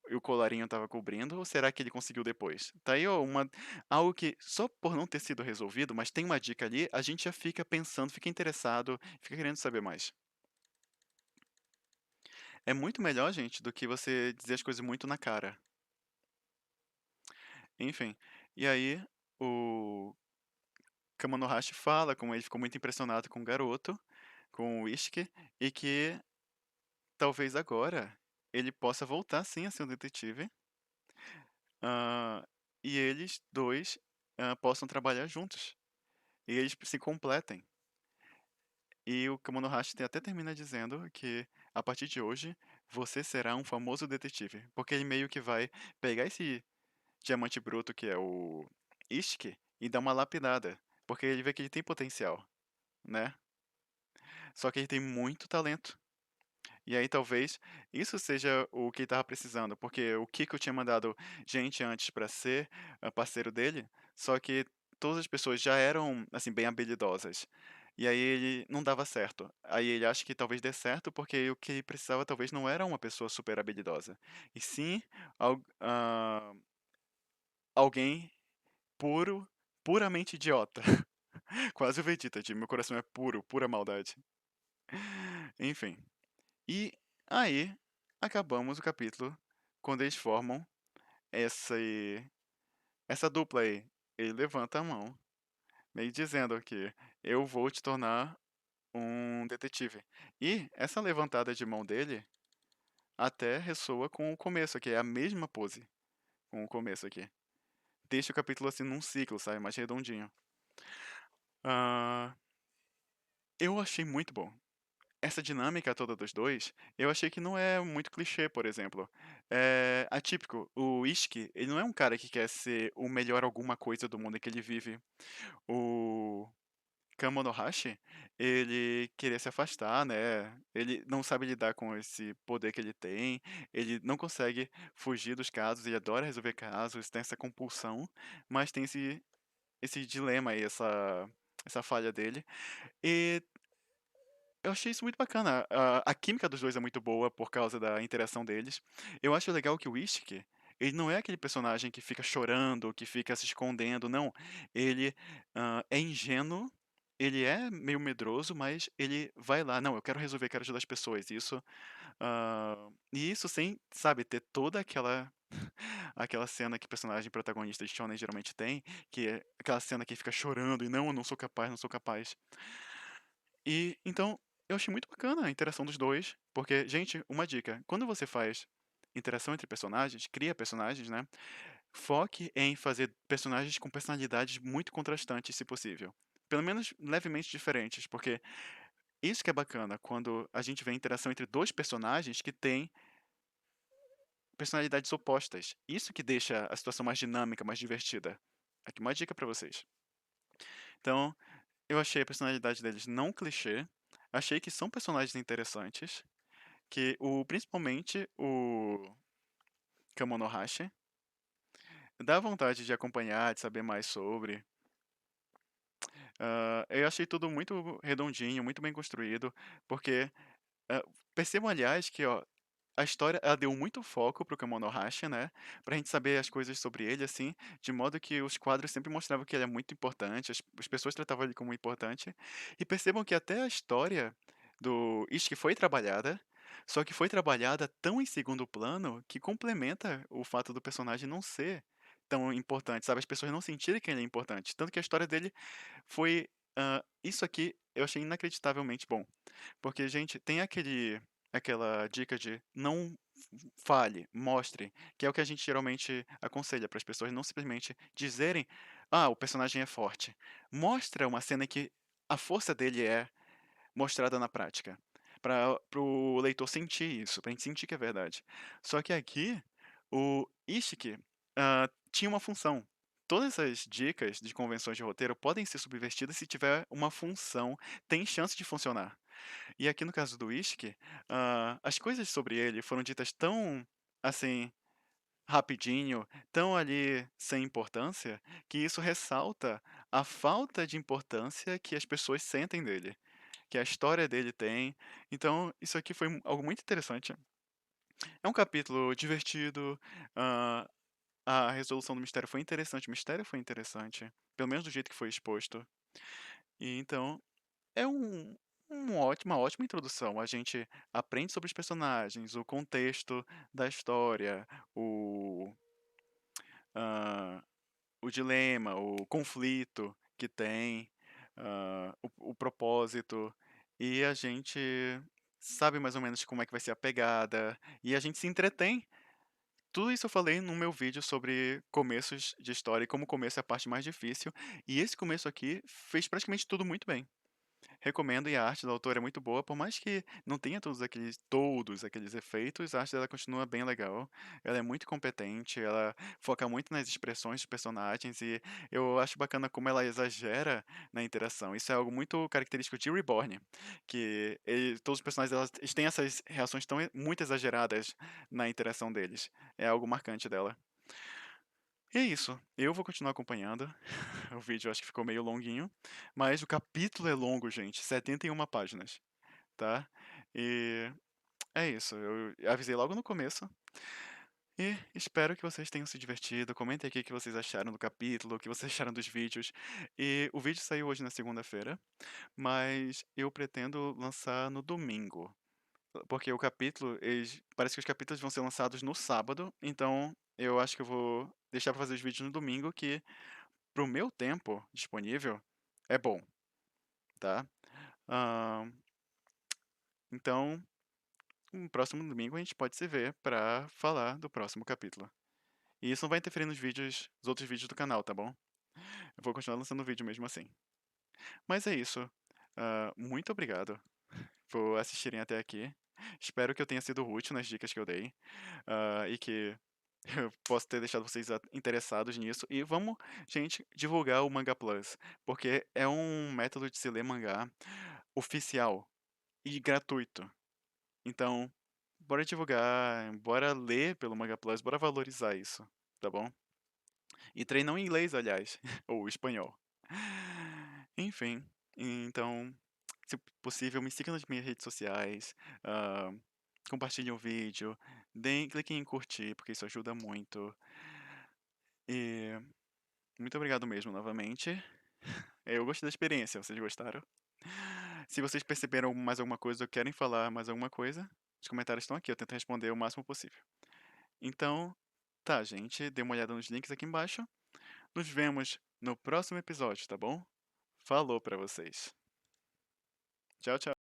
E o colarinho estava cobrindo, ou será que ele conseguiu depois? Tá aí, ó, algo que só por não ter sido resolvido, mas tem uma dica ali, a gente já fica pensando, fica interessado, fica querendo saber mais. É muito melhor, gente, do que você dizer as coisas muito na cara. Enfim, e aí o Kamanohashi fala como ele ficou muito impressionado com o garoto, com o Ishiki, e que talvez agora ele possa voltar sim a ser um detetive, ah, e eles dois possam trabalhar juntos. E eles se completem. E o Kamonohashi até termina dizendo que, a partir de hoje, você será um famoso detetive. Porque ele meio que vai pegar esse diamante bruto que é o Ishiki e dar uma lapidada. Porque ele vê que ele tem potencial, né? só que ele tem muito talento. E aí talvez isso seja o que ele estava precisando, porque o Kiko tinha mandado gente antes para ser parceiro dele, só que todas as pessoas já eram assim bem habilidosas. E aí ele não dava certo. Aí ele acha que talvez dê certo porque o que ele precisava talvez não era uma pessoa super habilidosa, e sim alguém puro, puramente idiota. Quase o Vegeta, de meu coração é puro, pura maldade. Enfim. E aí, acabamos o capítulo quando eles formam essa, essa dupla aí. Ele levanta a mão, meio dizendo que eu vou te tornar um detetive. E essa levantada de mão dele até ressoa com o começo aqui, é a mesma pose com o começo aqui. Deixa o capítulo assim num ciclo, sabe? Mais redondinho. Ah, eu achei muito bom. Essa dinâmica toda dos dois, eu achei que não é muito clichê, por exemplo. É atípico. O Ishiki, ele não é um cara que quer ser o melhor alguma coisa do mundo em que ele vive. O Kamonohashi, ele queria se afastar, né? Ele não sabe lidar com esse poder que ele tem. Ele não consegue fugir dos casos. Ele adora resolver casos, tem essa compulsão, mas tem esse dilema aí, essa falha dele. E eu achei isso muito bacana. A química dos dois é muito boa por causa da interação deles. Eu acho legal que o Ishiki, ele não é aquele personagem que fica chorando, que fica se escondendo, não. Ele é ingênuo, ele é meio medroso, mas ele vai lá, não, eu quero resolver, quero ajudar as pessoas. E isso sem, sabe, ter toda aquela cena que personagem protagonista de shonen geralmente tem, que é aquela cena que fica chorando e não, eu não sou capaz, não sou capaz. E então, eu achei muito bacana a interação dos dois, porque, gente, uma dica, quando você faz interação entre personagens, cria personagens, né? Foque em fazer personagens com personalidades muito contrastantes, se possível. Pelo menos levemente diferentes, porque isso que é bacana quando a gente vê a interação entre dois personagens que têm personalidades opostas. Isso que deixa a situação mais dinâmica, mais divertida. Aqui uma dica pra vocês. Então, eu achei a personalidade deles não clichê, achei que são personagens interessantes, que principalmente o Kamonohashi dá vontade de acompanhar, de saber mais sobre. Eu achei tudo muito redondinho, muito bem construído, porque ah, percebam, aliás, que ó, a história ela deu muito foco pro Kamonohashi, né? Pra gente saber as coisas sobre ele, assim, de modo que os quadros sempre mostravam que ele é muito importante, as pessoas tratavam ele como importante. E percebam que até a história do Ishiki foi trabalhada, só que foi trabalhada tão em segundo plano que complementa o fato do personagem não ser tão importante, sabe? As pessoas não sentirem que ele é importante. Tanto que a história dele foi. Isso aqui eu achei inacreditavelmente bom. Porque, gente, tem aquela dica de não fale, mostre, que é o que a gente geralmente aconselha para as pessoas não simplesmente dizerem, ah, o personagem é forte. Mostra uma cena em que a força dele é mostrada na prática. Para o leitor sentir isso, para gente sentir que é verdade. Só que aqui, o Ishiki tinha uma função. Todas essas dicas de convenções de roteiro podem ser subvertidas se tiver uma função, tem chance de funcionar. E aqui no caso do Ishiki, as coisas sobre ele foram ditas tão, assim, rapidinho, tão ali sem importância, que isso ressalta a falta de importância que as pessoas sentem dele, que a história dele tem. Então, isso aqui foi algo muito interessante. É um capítulo divertido, ah, a resolução do mistério foi interessante, o mistério foi interessante, pelo menos do jeito que foi exposto. E então, é uma ótima introdução. A gente aprende sobre os personagens, o contexto da história, o, ah, o dilema, o conflito que tem, o propósito, e a gente sabe mais ou menos como é que vai ser a pegada, e a gente se entretém. Tudo isso eu falei no meu vídeo sobre começos de história e como o começo é a parte mais difícil, e esse começo aqui fez praticamente tudo muito bem. recomendo e a arte do autor é muito boa, por mais que não tenha todos aqueles efeitos, a arte dela continua bem legal. Ela é muito competente, ela foca muito nas expressões dos personagens e eu acho bacana como ela exagera na interação. Isso é algo muito característico de Reborn, que todos os personagens eles têm essas reações tão muito exageradas na interação deles. É algo marcante dela. E é isso. Eu vou continuar acompanhando. O vídeo eu acho que ficou meio longuinho, mas o capítulo é longo, gente, 71 páginas, tá? E é isso. Eu avisei logo no começo. E espero que vocês tenham se divertido. Comentem aqui o que vocês acharam do capítulo, o que vocês acharam dos vídeos. E o vídeo saiu hoje na segunda-feira, mas eu pretendo lançar no domingo. Porque o capítulo, parece que os capítulos vão ser lançados no sábado, então eu acho que eu vou deixar pra fazer os vídeos no domingo, que pro meu tempo disponível é bom, tá? Ahn, então, no próximo domingo a gente pode se ver pra falar do próximo capítulo. E isso não vai interferir nos outros vídeos do canal, tá bom? Eu vou continuar lançando vídeo mesmo assim. Mas é isso. Muito obrigado por assistirem até aqui. Espero que eu tenha sido útil nas dicas que eu dei. E que eu posso ter deixado vocês interessados nisso. E vamos, gente, divulgar o Manga Plus. Porque é um método de se ler mangá oficial e gratuito. Então, bora divulgar, bora ler pelo Manga Plus, bora valorizar isso, tá bom? E treinam inglês, aliás, ou espanhol. Enfim, então, se possível, me sigam nas minhas redes sociais, ah, compartilhem o vídeo, cliquem em curtir, porque isso ajuda muito. E muito obrigado mesmo novamente. Eu gostei da experiência, vocês gostaram? Se vocês perceberam mais alguma coisa ou querem falar mais alguma coisa, os comentários estão aqui, eu tento responder o máximo possível. Então, tá, gente, dê uma olhada nos links aqui embaixo. Nos vemos no próximo episódio, tá bom? Falou pra vocês. Tchau, tchau.